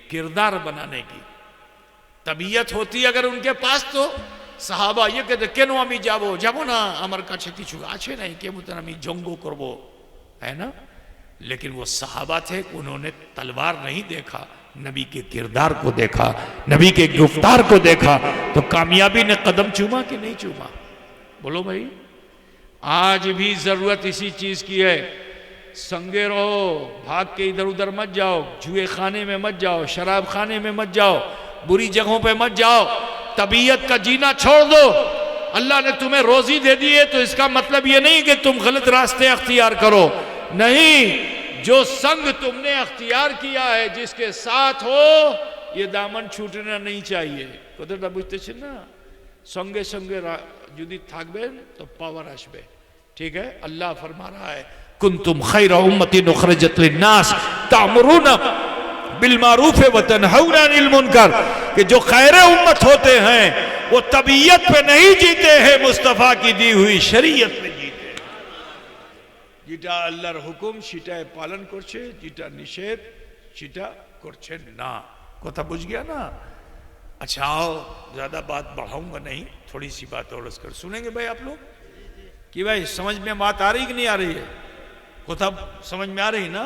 किरदार बनाने की तबीयत होती अगर उनके पास तो साहबा ये कहते केनो आमी जाबो जाबो ना আমার কাছে কিছু আছে নাই কেমন আমি জঙ্গ করব, है ना। लेकिन वो सहाबा थे, उन्होंने तलवार नहीं देखा, नबी के किरदार को देखा, नबी के गुफ्तार को देखा, तो कामयाबी ने कदम चूमा कि नहीं चूमा? बोलो भाई। आज भी जरूरत इसी चीज की है। संगे रहो, भाग के इधर उधर मत जाओ, जुए खाने में मत जाओ, शराब खाने में मत जाओ, बुरी जगहों पे मत जाओ, तबीयत का जीना छोड़ दो। अल्लाह ने तुम्हें रोजी दे दी है तो इसका मतलब ये नहीं कि तुम गलत रास्ते अख्तियार करो, नहीं। जो संग तुमने अख्तियार किया है, जिसके साथ हो, ये दामन छूटना नहीं चाहिए। कतटा बुझते ना, संगे संगे जुदी थाकबेन तो पावर आसबे, ठीक है। अल्लाह फरमा रहा है कुंतुम खैरा उम्मतिन उखरजत लिन्नास तामुरूना बिल मारूफ व तनहौना अनिल मुनकर, कि जो खैर उम्मत होते हैं वो तबीयत पे नहीं जीते हैं, मुस्तफा की दी हुई शरीयत पे जीते हैं। जिटा अल्लाहर हुकुम সেটাই পালন করছে, যেটা নিষেধ সেটা করছে না। কথা বুঝ गया ना? अच्छा आओ, ज्यादा बात बढ़ाऊंगा नहीं, थोड़ी सी बात और कर सुनेंगे भाई आप लोग कि भाई समझ में बात आ रही कि नहीं आ रही है? कोथा समझ में आ रही ना?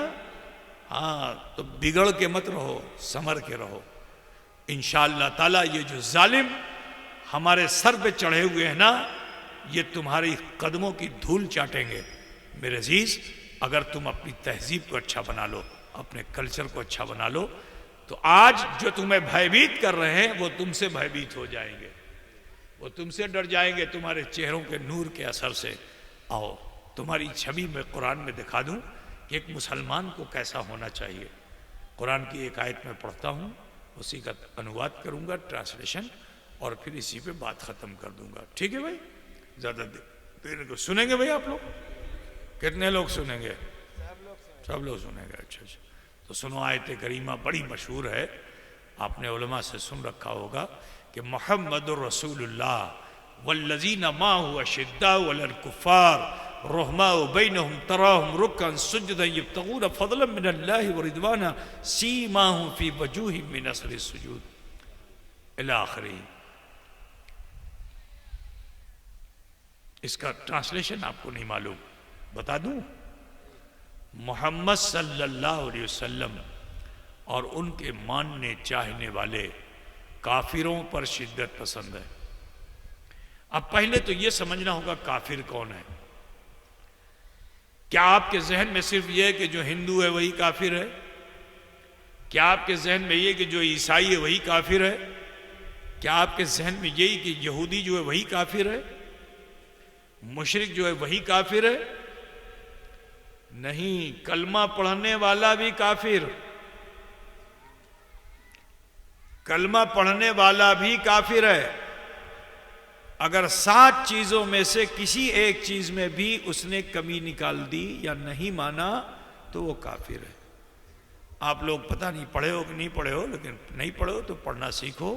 हाँ, तो बिगड़ के मत रहो, संभर के रहो। इंशाअल्लाह ताला ये जो जालिम हमारे सर पे चढ़े हुए हैं ना, ये तुम्हारी कदमों की धूल चाटेंगे। मेरे अजीज, अगर तुम अपनी तहजीब को अच्छा बना लो, अपने कल्चर को अच्छा बना लो, तो आज जो तुम्हें भयभीत कर रहे हैं वो तुमसे भयभीत हो जाएंगे, वो तुमसे डर जाएंगे तुम्हारे चेहरों के नूर के असर से। आओ तुम्हारी छवि में कुरान में दिखा दूं कि एक मुसलमान को कैसा होना चाहिए। कुरान की एक आयत में पढ़ता हूँ, उसी का अनुवाद करूँगा, ट्रांसलेशन, और फिर इसी पे बात ख़त्म कर दूंगा, ठीक है भाई? ज़्यादा देर को सुनेंगे भाई आप लोग? कितने लोग सुनेंगे? सब लोग सुनेंगे। अच्छा अच्छा, तो सुनो, आयत करीमा बड़ी मशहूर है, आपने उलमा से सुन रखा होगा कि मोहम्मदुर रसूलुल्लाह वल्लज़ीना माहु अशिद्दाउ अलल कुफ़्फ़ार रुहमाउ बैनहुम तराहुम रुक्कन सुजदन यब्तगून फज़लन मिनल्लाहि व रिदवाना सीमाहुम फी वजूहिहिम मिन असरि सुजूद इला आखिरी। इसका ट्रांसलेशन आपको नहीं मालूम, बता दूं? मोहम्मद सल्लल्लाहु अलैहि वसल्लम और उनके मानने चाहने वाले काफिरों पर शिद्दत पसंद है। अब पहले तो यह समझना होगा काफिर कौन है। क्या आपके जहन में सिर्फ यह है कि जो हिंदू है वही काफिर है? क्या आपके जहन में यह कि जो ईसाई है वही काफिर है? क्या आपके जहन में यही कि यहूदी जो है वही काफिर है, मुशरिक जो है वही काफिर है? नहीं, कलमा पढ़ने वाला भी काफिर, कलमा पढ़ने वाला भी काफिर है। अगर 7 चीजों में से किसी एक चीज में भी उसने कमी निकाल दी या नहीं माना तो वो काफिर है। आप लोग पता नहीं पढ़े हो कि नहीं पढ़े हो, लेकिन नहीं पढ़े हो तो पढ़ना सीखो।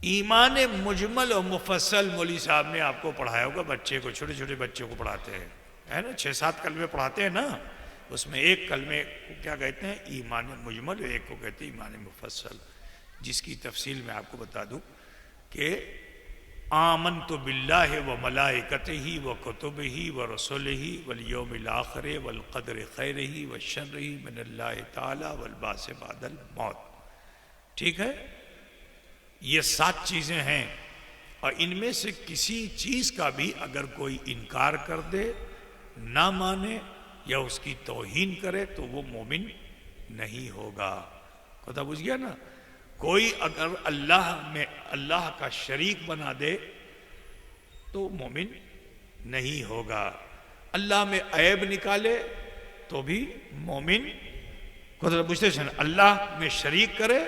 ईमान मुजमल और मुफस्सल मौली साहब ने आपको पढ़ाया होगा, बच्चे को, छोटे छोटे बच्चों को पढ़ाते हैं, है ना, 6-7 कलमे पढ़ाते हैं ना। उसमें एक कलमे को क्या कहते हैं? ईमान मुजमल, एक को कहते हैं ईमान मुफस्सल, जिसकी तफसील मैं आपको बता दूं कि आमनतु बिल्लाहि व मलाइकतिही व कुतुबिही व रसूलिही वल यौमिल आखिर वल क़द्रि खैरिही व शर्रिही मिनल्लाहि ताला वल बास बादल मौत। ठीक है, ये 7 चीजें हैं और इनमें से किसी चीज का भी अगर कोई इनकार कर दे, ना माने या उसकी तौहीन करे तो वो मोमिन नहीं होगा। पता बुझ गया ना? कोई अगर अल्लाह में अल्लाह का शरीक बना दे तो मोमिन नहीं होगा। अल्लाह में ऐब निकाले तो भी मोमिन को बुझते हैं। अल्लाह में शरीक करे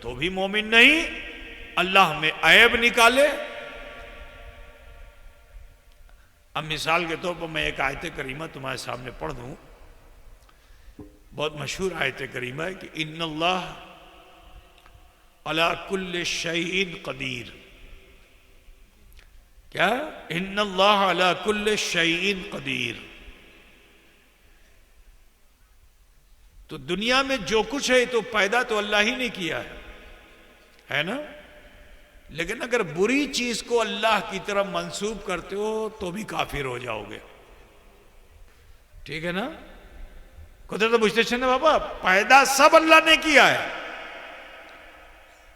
तो भी मोमिन नहीं, अल्लाह में ऐब निकाले। अब मिसाल के तौर पर मैं एक आयत करीमा तुम्हारे सामने पढ़ दूं, बहुत मशहूर आयत करीमा है कि इन्नल्लाह अला कुल्ले शैइन कदीर। क्या? इन्नल्लाह अला कुल्ले शैइन कदीर। तो दुनिया में जो कुछ है तो पैदा तो अल्लाह ही ने किया है ना? लेकिन अगर बुरी चीज को अल्लाह की तरफ मंसूब करते हो तो भी काफिर हो जाओगे। ठीक है ना? कुदरत तो बुझते ना बाबा, पैदा सब अल्लाह ने किया है।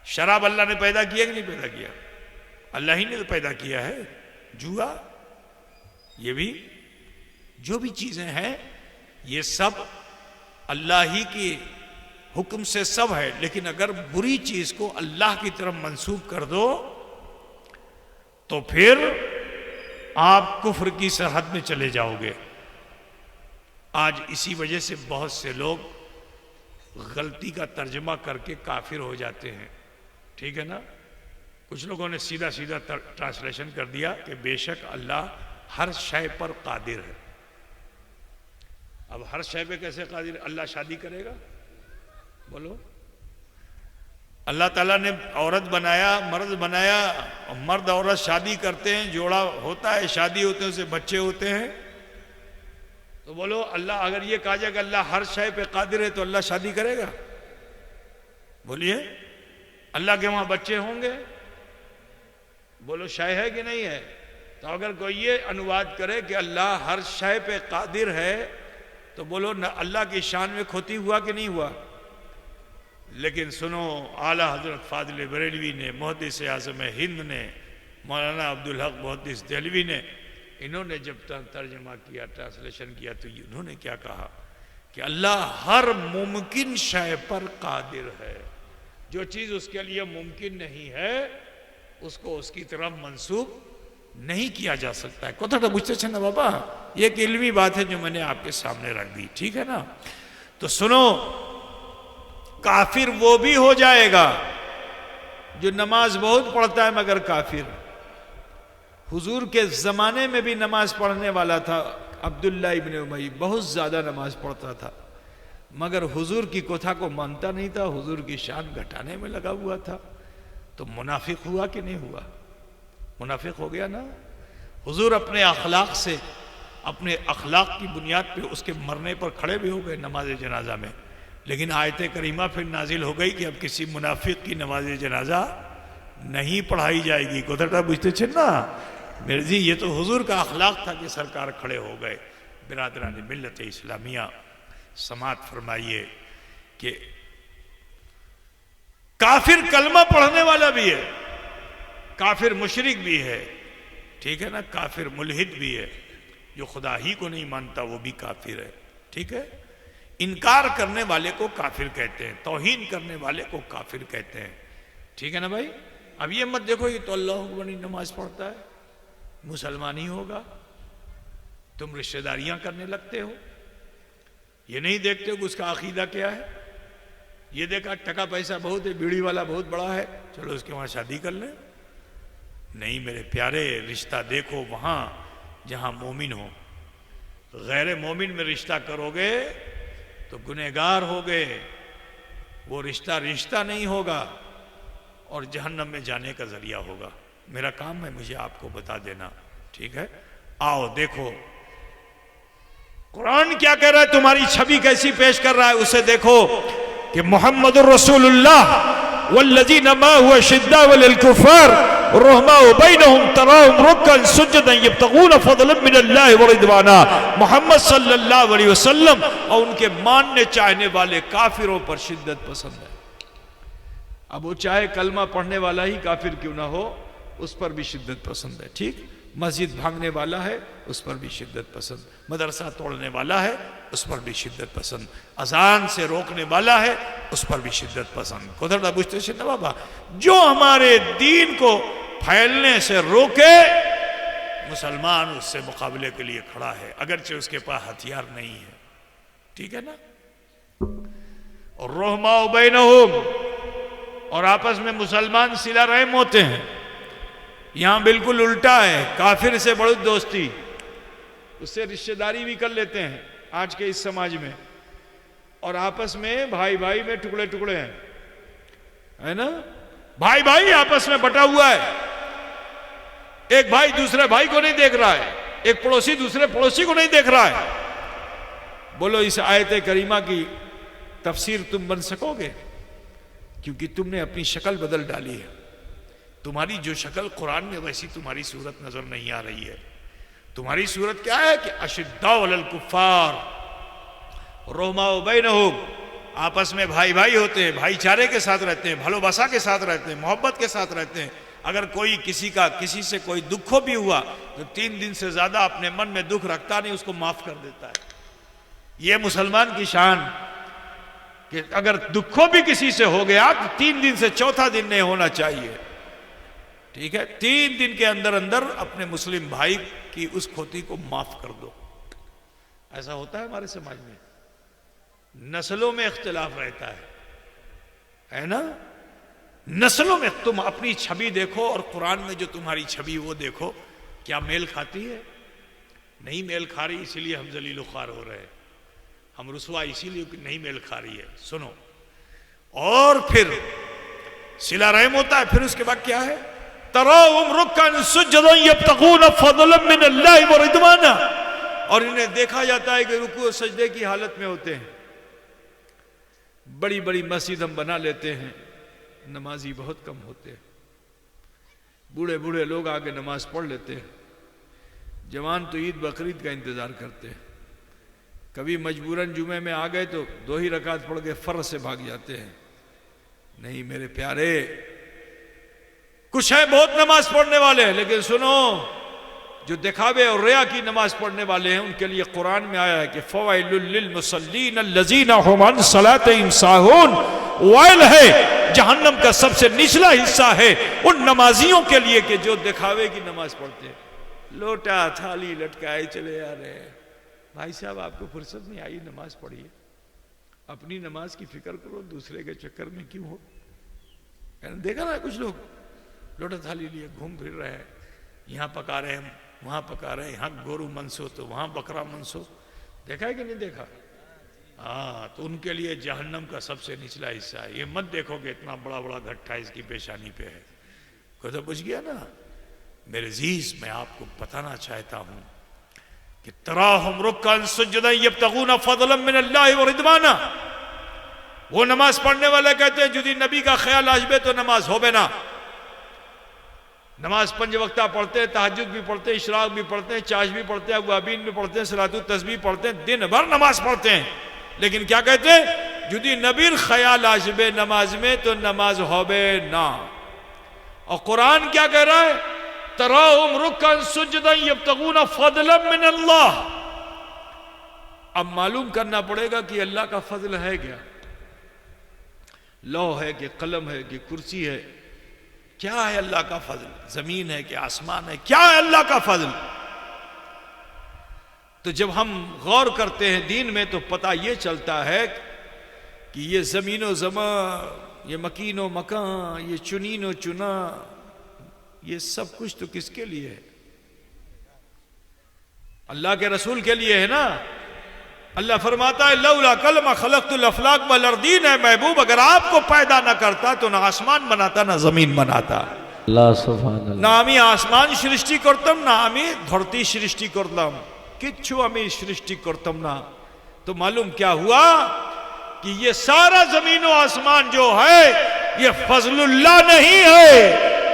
शराब अल्लाह ने पैदा किया कि नहीं पैदा किया? अल्लाह ही ने तो पैदा किया है। जुआ, ये भी, जो भी चीजें हैं ये सब अल्लाह ही की हुक्म से सब है। लेकिन अगर बुरी चीज को अल्लाह की तरफ मंसूब कर दो तो फिर आप कुफ्र की सरहद में चले जाओगे। आज इसी वजह से बहुत से लोग गलती का तर्जमा करके काफिर हो जाते हैं। ठीक है ना? कुछ लोगों ने सीधा सीधा ट्रांसलेशन कर दिया कि बेशक अल्लाह हर शय पर कादिर है। अब हर शय पे कैसे कादिर? अल्लाह शादी करेगा? बोलो। अल्लाह ताला ने औरत बनाया, मर्द बनाया, मर्द औरत शादी करते हैं, जोड़ा होता है, शादी होते हैं, उसे बच्चे होते हैं। तो बोलो अल्लाह, अगर ये कहा जाए कि अल्लाह हर शय पे कादिर है तो अल्लाह शादी करेगा? बोलिए, अल्लाह के वहां बच्चे होंगे? बोलो शय है कि नहीं है? तो अगर कोई ये अनुवाद करे कि अल्लाह हर शय पे कादिर है तो बोलो न अल्लाह की शान में खोती हुआ कि नहीं हुआ? लेकिन सुनो, आला हजरत फाजिल बरेलवी ने, मुहद्दिस आज़म हिंद ने, मौलाना अब्दुल हक मुहद्दिस देहलवी ने, इन्होंने जब तर्जमा किया, ट्रांसलेशन किया, तो उन्होंने क्या कहा कि अल्लाह हर मुमकिन शय पर कादिर है। जो चीज उसके लिए मुमकिन नहीं है उसको उसकी तरफ मंसूब नहीं किया जा सकता है। कथा तो बुझते ना बाबा, ये एक इल्मी बात है जो मैंने आपके सामने रख दी। ठीक है ना? तो सुनो, काफिर वो भी हो जाएगा जो नमाज बहुत पढ़ता है मगर काफिर। हुजूर के जमाने में भी नमाज पढ़ने वाला था अब्दुल्ला इब्न उमई, बहुत ज्यादा नमाज पढ़ता था मगर हुजूर की कथा को मानता नहीं था, हुजूर की शान घटाने में लगा हुआ था। तो मुनाफिक हुआ कि नहीं हुआ? मुनाफिक हो गया ना? हुजूर अपने अखलाक से, अपने अखलाक की बुनियाद पे उसके मरने पर खड़े भी हो गए नमाज जनाजा में, लेकिन आयत करीमा फिर नाजिल हो गई कि अब किसी मुनाफिक की नमाज जनाजा नहीं पढ़ाई जाएगी। कोथरटा बुझते छे ना मेरे जी, ये तो हुजूर का अखलाक था कि सरकार खड़े हो गए। बिरादरान मिल्लत इस्लामिया, समात फरमाइए कि काफिर कलमा पढ़ने वाला भी है, काफिर मुशरिक भी है, ठीक है ना, काफिर मुल्हिद भी है, जो खुदा ही को नहीं मानता वो भी काफिर है, ठीक है। इनकार करने वाले को काफिर कहते हैं, तौहीन करने वाले को काफिर कहते हैं, ठीक है ना भाई। अब ये मत देखो ये तो अल्लाह अकबर की नमाज पढ़ता है, मुसलमान ही होगा, तुम रिश्तेदारियां करने लगते हो, ये नहीं देखते हो कि उसका अकीदा क्या है। ये देखा टका पैसा बहुत है, बीड़ी वाला बहुत बड़ा है, चलो उसके वहां शादी कर लें। नहीं मेरे प्यारे, रिश्ता देखो वहां जहां मोमिन हो। गैर मोमिन में रिश्ता करोगे तो गुनहगार हो गए, वो रिश्ता रिश्ता नहीं होगा और जहन्नम में जाने का जरिया होगा। मेरा काम है मुझे आपको बता देना, ठीक है। आओ देखो कुरान क्या कह रहा है, तुम्हारी छवि कैसी पेश कर रहा है, उसे देखो कि मोहम्मदुर रसूलुल्लाह वल्लज़ीना माअहु अशिद्दा अलल कुफ़ार रहमाउ बैनहुम तराहुम रुक्कन सुज्जदन यब्तगून फज़लन मिनल्लाहि व रिदवाना। मोहम्मद सल्लल्लाहु अलैहि वसल्लम और उनके मानने चाहने वाले काफिरों पर शिद्दत पसंद है। अब वो चाहे कलमा पढ़ने वाला ही काफिर क्यों ना हो, उस पर भी शिद्दत पसंद है, ठीक। मस्जिद भागने वाला है उस पर भी शिद्दत पसंद, मदरसा तोड़ने वाला है उस पर भी शिद्दत पसंद, अजान से रोकने वाला है उस पर भी शिद्दत पसंद। खुदा बुझते ना बाबा, जो हमारे दीन को फैलने से रोके मुसलमान उससे मुकाबले के लिए खड़ा है, अगरचे उसके पास हथियार नहीं है, ठीक है ना। और रहमाउ बैनहुम, और आपस में मुसलमान सिला रहम होते हैं। यहां बिल्कुल उल्टा है, काफिर से बड़ी दोस्ती, उससे रिश्तेदारी भी कर लेते हैं आज के इस समाज में, और आपस में भाई भाई में टुकड़े टुकड़े हैं, है ना। भाई भाई आपस में बटा हुआ है, एक भाई दूसरे भाई को नहीं देख रहा है, एक पड़ोसी दूसरे पड़ोसी को नहीं देख रहा है। बोलो इस आयत करीमा की तफसीर तुम बन सकोगे? क्योंकि तुमने अपनी शक्ल बदल डाली है। तुम्हारी जो शक्ल कुरान में वैसी तुम्हारी सूरत नजर नहीं आ रही है। तुम्हारी सूरत क्या है कि अशिद्दाउ अलल कुफ्फार रहमाउ बैनहुम, आपस में भाई भाई होते हैं, भाईचारे के साथ रहते हैं, भलोबासा के साथ रहते हैं, मोहब्बत के साथ रहते हैं। अगर कोई किसी से कोई दुखो भी हुआ तो 3 दिन से ज्यादा अपने मन में दुख रखता नहीं, उसको माफ कर देता है। यह मुसलमान की शान कि अगर दुखो भी किसी से हो गया तो 3 दिन से चौथा दिन नहीं होना चाहिए, ठीक है। 3 दिन के अंदर अंदर अपने मुस्लिम भाई की उस खोती को माफ कर दो। ऐसा होता है हमारे समाज में, नस्लों में इख्तिलाफ रहता है ना। नस्लों में तुम अपनी छवि देखो और कुरान में जो तुम्हारी छवि वो देखो, क्या मेल खाती है? नहीं मेल खा रही, इसीलिए हम जलील ख्वार हो रहे हैं, हम रुसवा इसीलिए कि नहीं मेल खा रही है। सुनो, और फिर सिला रहम होता है, फिर उसके बाद क्या है, तराहुम रुक्कन सुज्जदन यब्तगून फज़लन मिनल्लाहि व रिदवाना, और इन्हें देखा जाता है कि रुकू और सजदे की हालत में होते हैं। बड़ी बड़ी मस्जिद हम बना लेते हैं, नमाजी बहुत कम होते हैं। बूढ़े बूढ़े लोग आगे नमाज पढ़ लेते हैं, जवान तो ईद बकरीद का इंतजार करते हैं। कभी मजबूरन जुमे में आ गए तो 2 ही रकात पढ़ के फर्ज से भाग जाते हैं। नहीं मेरे प्यारे, कुछ है बहुत नमाज पढ़ने वाले हैं, लेकिन सुनो, जो दिखावे और रिया की नमाज पढ़ने वाले हैं उनके लिए कुरान में आया है कि फवाइलुल लिल मुसल्लीन अल्लज़ीना हुम अन सलातिहिम साहून, वाइल है, जहन्नम का सबसे निचला हिस्सा है उन नमाजियों के लिए कि जो दिखावे की नमाज पढ़ते हैं, लोटा थाली लटकाए चले आ रहे हैं। भाई साहब आपको फुर्सत नहीं आई, नमाज पढ़िए, अपनी नमाज की फिक्र करो, दूसरे के चक्कर में क्यों हो। देखा ना कुछ लोग लोटा थाली लिए घूम फिर रहे हैं, यहाँ पका रहे हैं, वहां पका रहे हैं, यहाँ गोरू मनसो तो वहां बकरा मनसो, देखा है कि नहीं देखा? हाँ, तो उनके लिए जहन्नम का सबसे निचला हिस्सा है। ये मत देखो कि इतना बड़ा बड़ा गट्ठा इसकी पेशानी पे है, कोई तो बुझ गया ना। मेरे अजीज, मैं आपको बताना चाहता हूं कि तराहुम रुक्कन सुज्जदन यब्तगून फज़लन मिन अल्लाह व रिदवाना। वो नमाज पढ़ने वाले कहते हैं यदि नबी का ख्याल आजबे तो नमाज होबे ना। नमाज 5 वक्ता पढ़ते हैं, तहज्जुद भी पढ़ते हैं, इशराक भी पढ़ते हैं, चाश भी पढ़ते हैं, अवाबीन भी पढ़ते हैं, सलातुत तस्बीह पढ़ते हैं, दिन भर नमाज पढ़ते हैं। लेकिन क्या कहते हैं? यदि नबीर ख्याल आजबे नमाज में तो नमाज होबे ना। और कुरान क्या कह रहा है? तराहुम रुक्कन सुज्जदन यब्तगून फज़लन मिन अल्लाह। अब मालूम करना पड़ेगा कि अल्लाह का फजल है क्या? लौह है कि कलम है कि कुर्सी है? क्या है अल्लाह का फजल? जमीन है कि आसमान है? क्या है अल्लाह का फजल? तो जब हम गौर करते हैं दीन में तो पता यह चलता है कि ये जमीनो जमा, ये मकीनो मकान, ये चुनीनो चुना, ये सब कुछ तो किसके लिए है? अल्लाह के रसूल के लिए है ना। अल्लाह फरमाता है लौला कलमा खलक़तुल अफ़लाक वल अर्दीन। है महबूब, अगर आपको पैदा ना करता तो ना आसमान बनाता ना जमीन बनाता। अल्लाह सुभान अल्लाह। ना आमी आसमान सृष्टि करतम ना आमी धरती सृष्टि करतम, किच्छु आमी सृष्टि करतम ना। तो मालूम क्या हुआ कि ये सारा जमीन और आसमान जो है ये फजलुल्लाह नहीं है,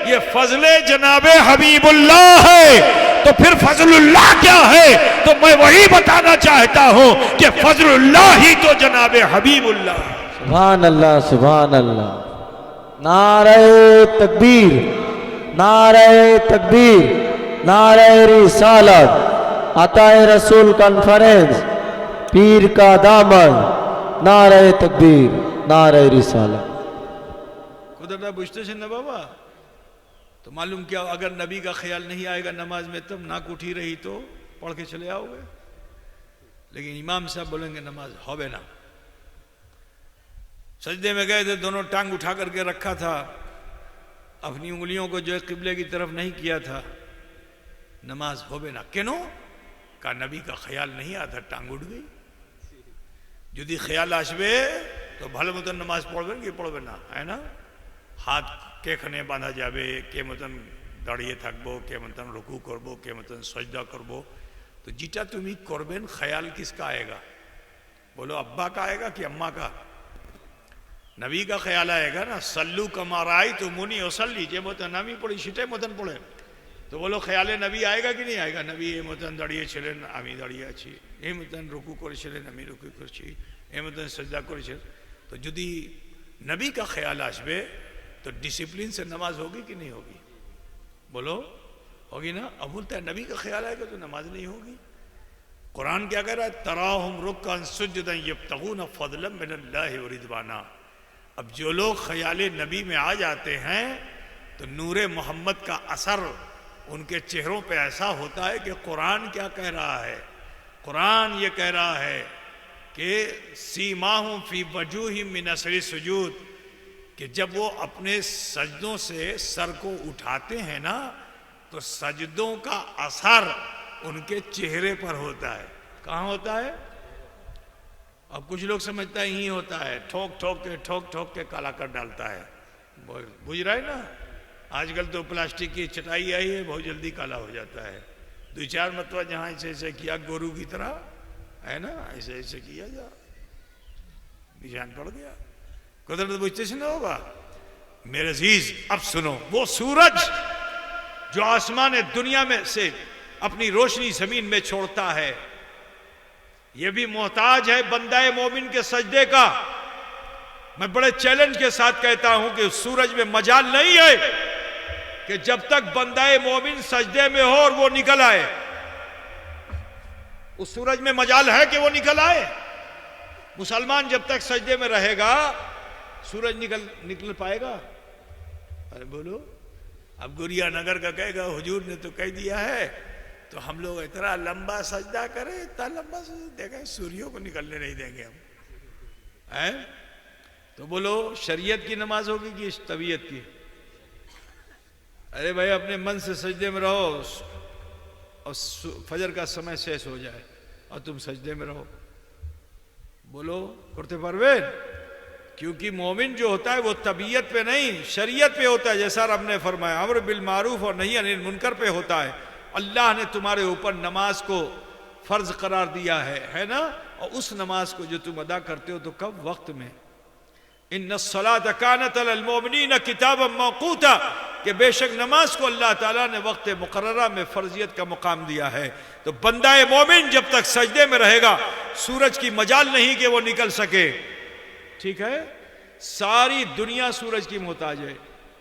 ये फजले जनाबे हबीबुल्लाह है। तो फिर फजलुल्लाह क्या है? तो मैं वही बताना चाहता हूं कि फजलुल्लाह ही तो जनाबे हबीबुल्लाह। सुभान अल्लाह सुभान अल्लाह। नारे तकबीर, नारे तकबीर, नारे रिसालत, अताए रसूल कॉन्फ्रेंस, पीर का दामन, नारे तकबीर, नारे रिसालत। खुदा बुझते से न बाबा। तो मालूम क्या, अगर नबी का ख्याल नहीं आएगा नमाज में तब नाक उठी रही तो पढ़ के चले आओगे। लेकिन इमाम साहब बोलेंगे नमाज होबे ना। सजदे में गए थे, दोनों टांग उठा करके रखा था, अपनी उंगलियों को जो है किबले की तरफ नहीं किया था, नमाज होबे ना। क्यों? का नबी का ख्याल नहीं आता, टांग उठ गई। यदि ख्याल आसबे तो भले मतन नमाज पढ़बे कि पढ़बे ना, है ना। हाथ केखने बांधा जाबे, के मतन दाड़िए थाकबो, के मतन रुकू करबो, के मतन सजदा करबो। तो जीटा तुम ही करबेन, ख्याल किसका आएगा? बोलो अब्बा का आएगा कि अम्मा का? नबी का ख्याल आएगा ना। सल्लू कमाराई तो मुनी ओसल्ली, जे मतन नामी पड़ी सीटे मतन पड़े। तो बोलो ख्याल नबी आएगा कि नहीं आएगा? नबी ए मतन दाड़िए छिलेन, आमी दाड़िए आছি, ए मतन रुकू करेছিলেন, আমি रुकू করছি, ए मतन सजदा করেছেন। तो यदि नबी का ख्याल आसबे तो डिसिप्लिन से नमाज होगी कि नहीं होगी? बोलो होगी ना। अब बोलता है नबी का ख्याल आएगा तो नमाज नहीं होगी। कुरान क्या कह रहा है? तराहुम रुक्कन सुज्जदन यब्तगून फज़लन मिनल्लाहि व रिदवाना। अब जो लोग ख्याल नबी में आ जाते हैं तो नूरे मोहम्मद का असर उनके चेहरों पे ऐसा होता है कि कुरान क्या कह रहा है? कुरान ये कह रहा है कि सीमाहुम फी वजूहिम मिन असरी सुजूद, कि जब वो अपने सजदों से सर को उठाते हैं ना तो सजदों का असर उनके चेहरे पर होता है। कहाँ होता है? अब कुछ लोग समझता है यही होता है, ठोक ठोक के काला कर डालता है। बुझ रहा है ना। आजकल तो प्लास्टिक की चटाई आई है, बहुत जल्दी काला हो जाता है। 2-4 मतवा जहाँ ऐसे ऐसे किया गोरू की तरह, है ना, ऐसे ऐसे किया जा, निशान पड़ गया। कुदरत बुझते से ना होगा। मेरे अजीज अब सुनो, वो सूरज जो आसमान दुनिया में से अपनी रोशनी जमीन में छोड़ता है, यह भी मोहताज है बंदाए मोमिन के सजदे का। मैं बड़े चैलेंज के साथ कहता हूं कि सूरज में मजाल नहीं है कि जब तक बंदाए मोमिन सजदे में हो और वो निकल आए। उस सूरज में मजाल है कि वो निकल आए। मुसलमान जब तक सजदे में रहेगा सूरज निकल पाएगा? अरे बोलो। अब गुरिया नगर का कहेगा हुजूर ने तो कह दिया है, तो हम लोग इतना लंबा सजदा करें, इतना लंबा सजदा देखें, सूर्यों को निकलने नहीं देंगे हम, हैं? तो बोलो शरीयत की नमाज होगी कि तबीयत की? अरे भाई अपने मन से सजदे में रहो और फजर का समय शेष हो जाए और तुम सजदे में रहो। बोलो करते परवेन? क्योंकि मोमिन जो होता है वो तबीयत पे नहीं शरीयत पे होता है, जैसा रब ने फरमाया अम्र बिल मारूफ और नहीं अनिल मुनकर पे होता है। अल्लाह ने तुम्हारे ऊपर नमाज को फर्ज करार दिया है ना, और उस नमाज को जो तुम अदा करते हो तो कब? वक्त में। इन्नस्सलात कानत अलल मोमिनीन किताबम मौकूता, कि बेशक नमाज को अल्लाह ताला ने वक्त मुकर्ररा में फर्जियत का मुकाम दिया है। तो बंदा मोमिन जब तक सजदे में रहेगा सूरज की मजाल नहीं कि वो निकल सके। ठीक है, सारी दुनिया सूरज की मोहताज है।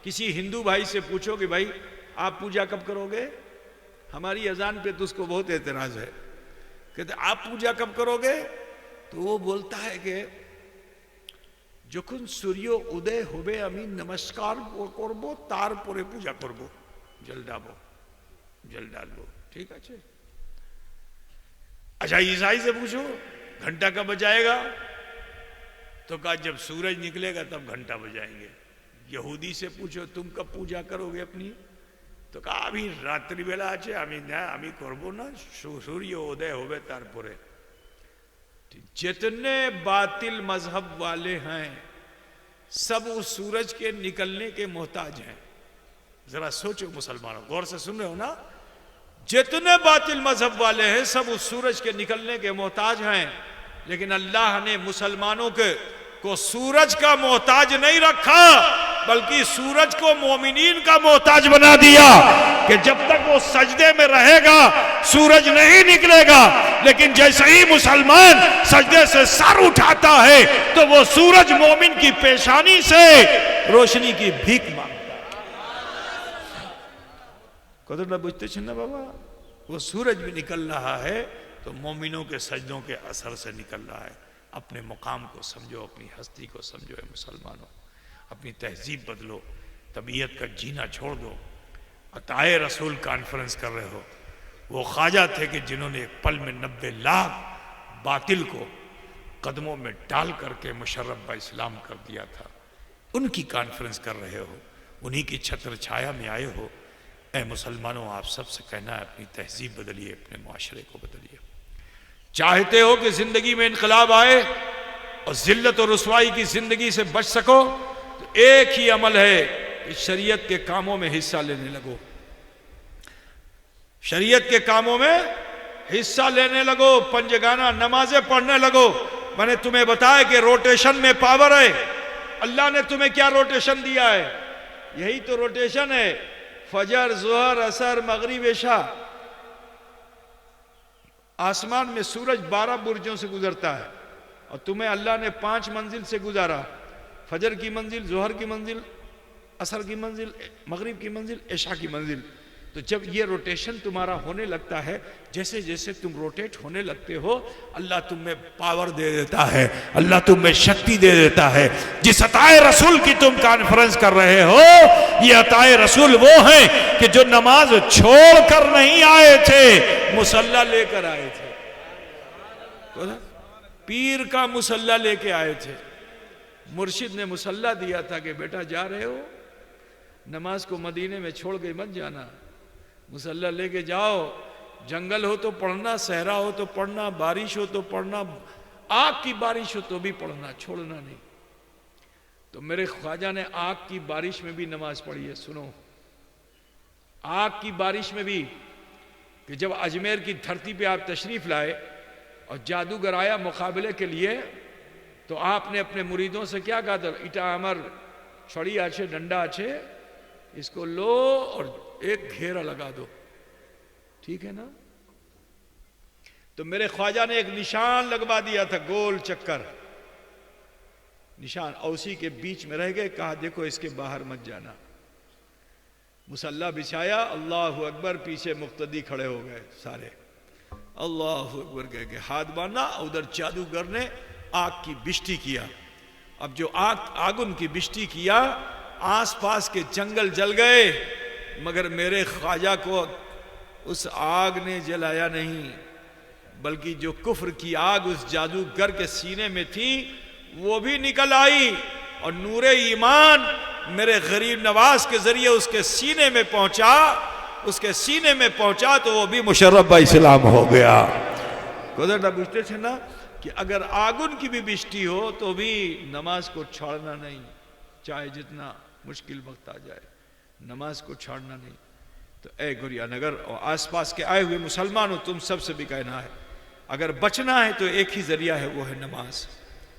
किसी हिंदू भाई से पूछो कि भाई आप पूजा कब करोगे, हमारी अजान पे तो उसको बहुत एतराज है। कहते आप पूजा कब करोगे, तो वो बोलता है कि যখন সূর্য উদয় হবে আমি নমস্কার করব, তারপরে পূজা করব, জল ডালবো। ठीक है। अच्छा ईसाई से पूछो घंटा कब बजाएगा, तो कहा जब सूरज निकलेगा तब घंटा बजाएंगे। यहूदी से पूछो तुम कब पूजा करोगे अपनी, तो कहा अभी रात्रि बेला আছে আমি করব না, सूर्य उदय होवे तारपरे। जितने बातिल मजहब वाले हैं सब उस सूरज के निकलने के मोहताज हैं। जरा सोचो मुसलमानों, गौर से सुन रहे हो ना, जितने बातिल मजहब वाले हैं सब उस सूरज के निकलने के मोहताज हैं। लेकिन अल्लाह ने मुसलमानों को सूरज का मोहताज नहीं रखा, बल्कि सूरज को मोमिनीन का मोहताज बना दिया कि जब तक वो सजदे में रहेगा सूरज नहीं निकलेगा। लेकिन जैसे ही मुसलमान सजदे से सर उठाता है तो वो सूरज मोमिन की पेशानी से रोशनी की भीख मांगता है। कदर बुझते छे ना बाबा, वो सूरज भी निकल रहा है तो मोमिनों के सजदों के असर से निकल रहा है। अपने मुकाम को समझो, अपनी हस्ती को समझो मुसलमानों, अपनी तहजीब बदलो, तबीयत का जीना छोड़ दो। अताए रसूल कॉन्फ्रेंस कर रहे हो, वो ख्वाजा थे कि जिन्होंने एक पल में 90 लाख बातिल को कदमों में डाल करके मुशर्रफ बा इस्लाम कर दिया था। उनकी कॉन्फ्रेंस कर रहे हो, उन्हीं की छत्र छाया में आए हो। ऐ मुसलमानों, आप सबसे कहना है अपनी तहजीब बदलिए, अपने मुआशरे को बदलिए। चाहते हो कि जिंदगी में इनकलाब आए और जिल्लत और रुसवाई की जिंदगी से बच सको, तो एक ही अमल है कि शरीयत के कामों में हिस्सा लेने लगो। शरीयत के कामों में हिस्सा लेने लगो, पंजगाना नमाजें पढ़ने लगो। मैंने तुम्हें बताया कि रोटेशन में पावर है। अल्लाह ने तुम्हें क्या रोटेशन दिया है, यही तो रोटेशन है। फजर, जोहर, असर, मगरिब, इशा। आसमान में सूरज 12 बुर्जों से गुजरता है और तुम्हें अल्लाह ने 5 मंजिल से गुजारा। फजर की मंजिल, जोहर की मंजिल, असर की मंजिल, मगरिब की मंजिल, इशा की मंजिल। तो जब ये रोटेशन तुम्हारा होने लगता है, जैसे जैसे तुम रोटेट होने लगते हो, अल्लाह तुम्हें पावर दे देता है, अल्लाह तुम्हें शक्ति दे देता है। जिस अताए रसूल की तुम कॉन्फ्रेंस कर रहे हो, ये अताए रसूल वो हैं कि जो नमाज छोड़ कर नहीं आए थे, मुसल्ला लेकर आए थे। पीर का मुसल्ला लेके आए थे। मुर्शिद ने मुसल्ला दिया था कि बेटा जा रहे हो, नमाज को मदीने में छोड़ के मत जाना, मुसल्ला लेके जाओ। जंगल हो तो पढ़ना, सहरा हो तो पढ़ना, बारिश हो तो पढ़ना, आग की बारिश हो तो भी पढ़ना, छोड़ना नहीं। तो मेरे ख्वाजा ने आग की बारिश में भी नमाज पढ़ी है। सुनो, आग की बारिश में भी, कि जब अजमेर की धरती पे आप तशरीफ लाए और जादूगर आया मुकाबले के लिए, तो आपने अपने मुरीदों से क्या कहा था, इटा अमर छड़ी आछे, डंडा आछे, इसको लो और एक घेरा लगा दो। ठीक है ना। तो मेरे ख्वाजा ने एक निशान लगवा दिया था, गोल चक्कर निशान, और उसी के बीच में रह गए। कहा देखो इसके बाहर मत जाना। मुसल्ला बिछाया, अल्लाह अकबर, पीछे मुक्तदी खड़े हो गए सारे, अल्लाह अकबर कह के हाथ बांधा। उधर जादूगर ने आग की बिष्टी किया। अब जो आगुन की बिष्टी किया, आसपास के जंगल जल गए, मगर मेरे ख्वाजा को उस आग ने जलाया नहीं, बल्कि जो कुफ्र की आग उस जादूगर के सीने में थी वो भी निकल आई, और नूरे ईमान मेरे गरीब नवाज के जरिए उसके सीने में पहुंचा। उसके सीने में पहुंचा तो वो भी मुशर्रफ बा इस्लाम हो गया। बुझते थे ना, कि अगर आगुन की भी बिष्टी हो तो भी नमाज को छोड़ना नहीं, चाहे जितना मुश्किल वक्त आ जाए, नमाज को छोड़ना नहीं। तो ए गुरिया नगर और आसपास के आए हुए मुसलमानों, तुम सबसे भी कहना है, अगर बचना है तो एक ही जरिया है, वो है नमाज।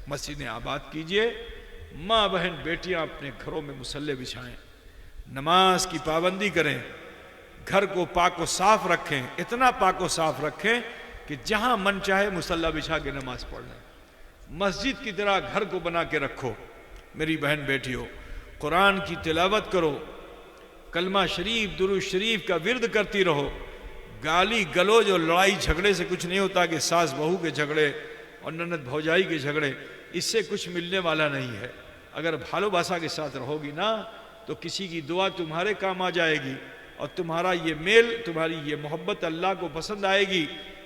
मस्जिदें आबाद कीजिए, माँ बहन बेटियां अपने घरों में मुसल्ले बिछाएं, नमाज की पाबंदी करें, घर को पाक व साफ रखें, इतना पाक व साफ रखें कि जहां मन चाहे मुसल्ला बिछा के नमाज पढ़ लें। मस्जिद की तरह घर को बना के रखो मेरी बहन बेटियों, कुरान की तिलावत करो, कलमा शरीफ दुरूद शरीफ का विर्द करती रहो। गाली गलौज और लड़ाई झगड़े से कुछ नहीं होता कि सास बहू के झगड़े और ननद भौजाई के झगड़े, इससे कुछ मिलने वाला नहीं है। अगर भालोबासा के साथ रहोगी ना तो किसी की दुआ तुम्हारे काम आ जाएगी और तुम्हारा ये मेल, तुम्हारी ये मोहब्बत अल्लाह को पसंद आएगी,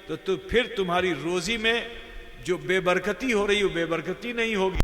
तो फिर तुम्हारी रोजी में जो बेबरकती हो रही है वो बेबरकती नहीं होगी।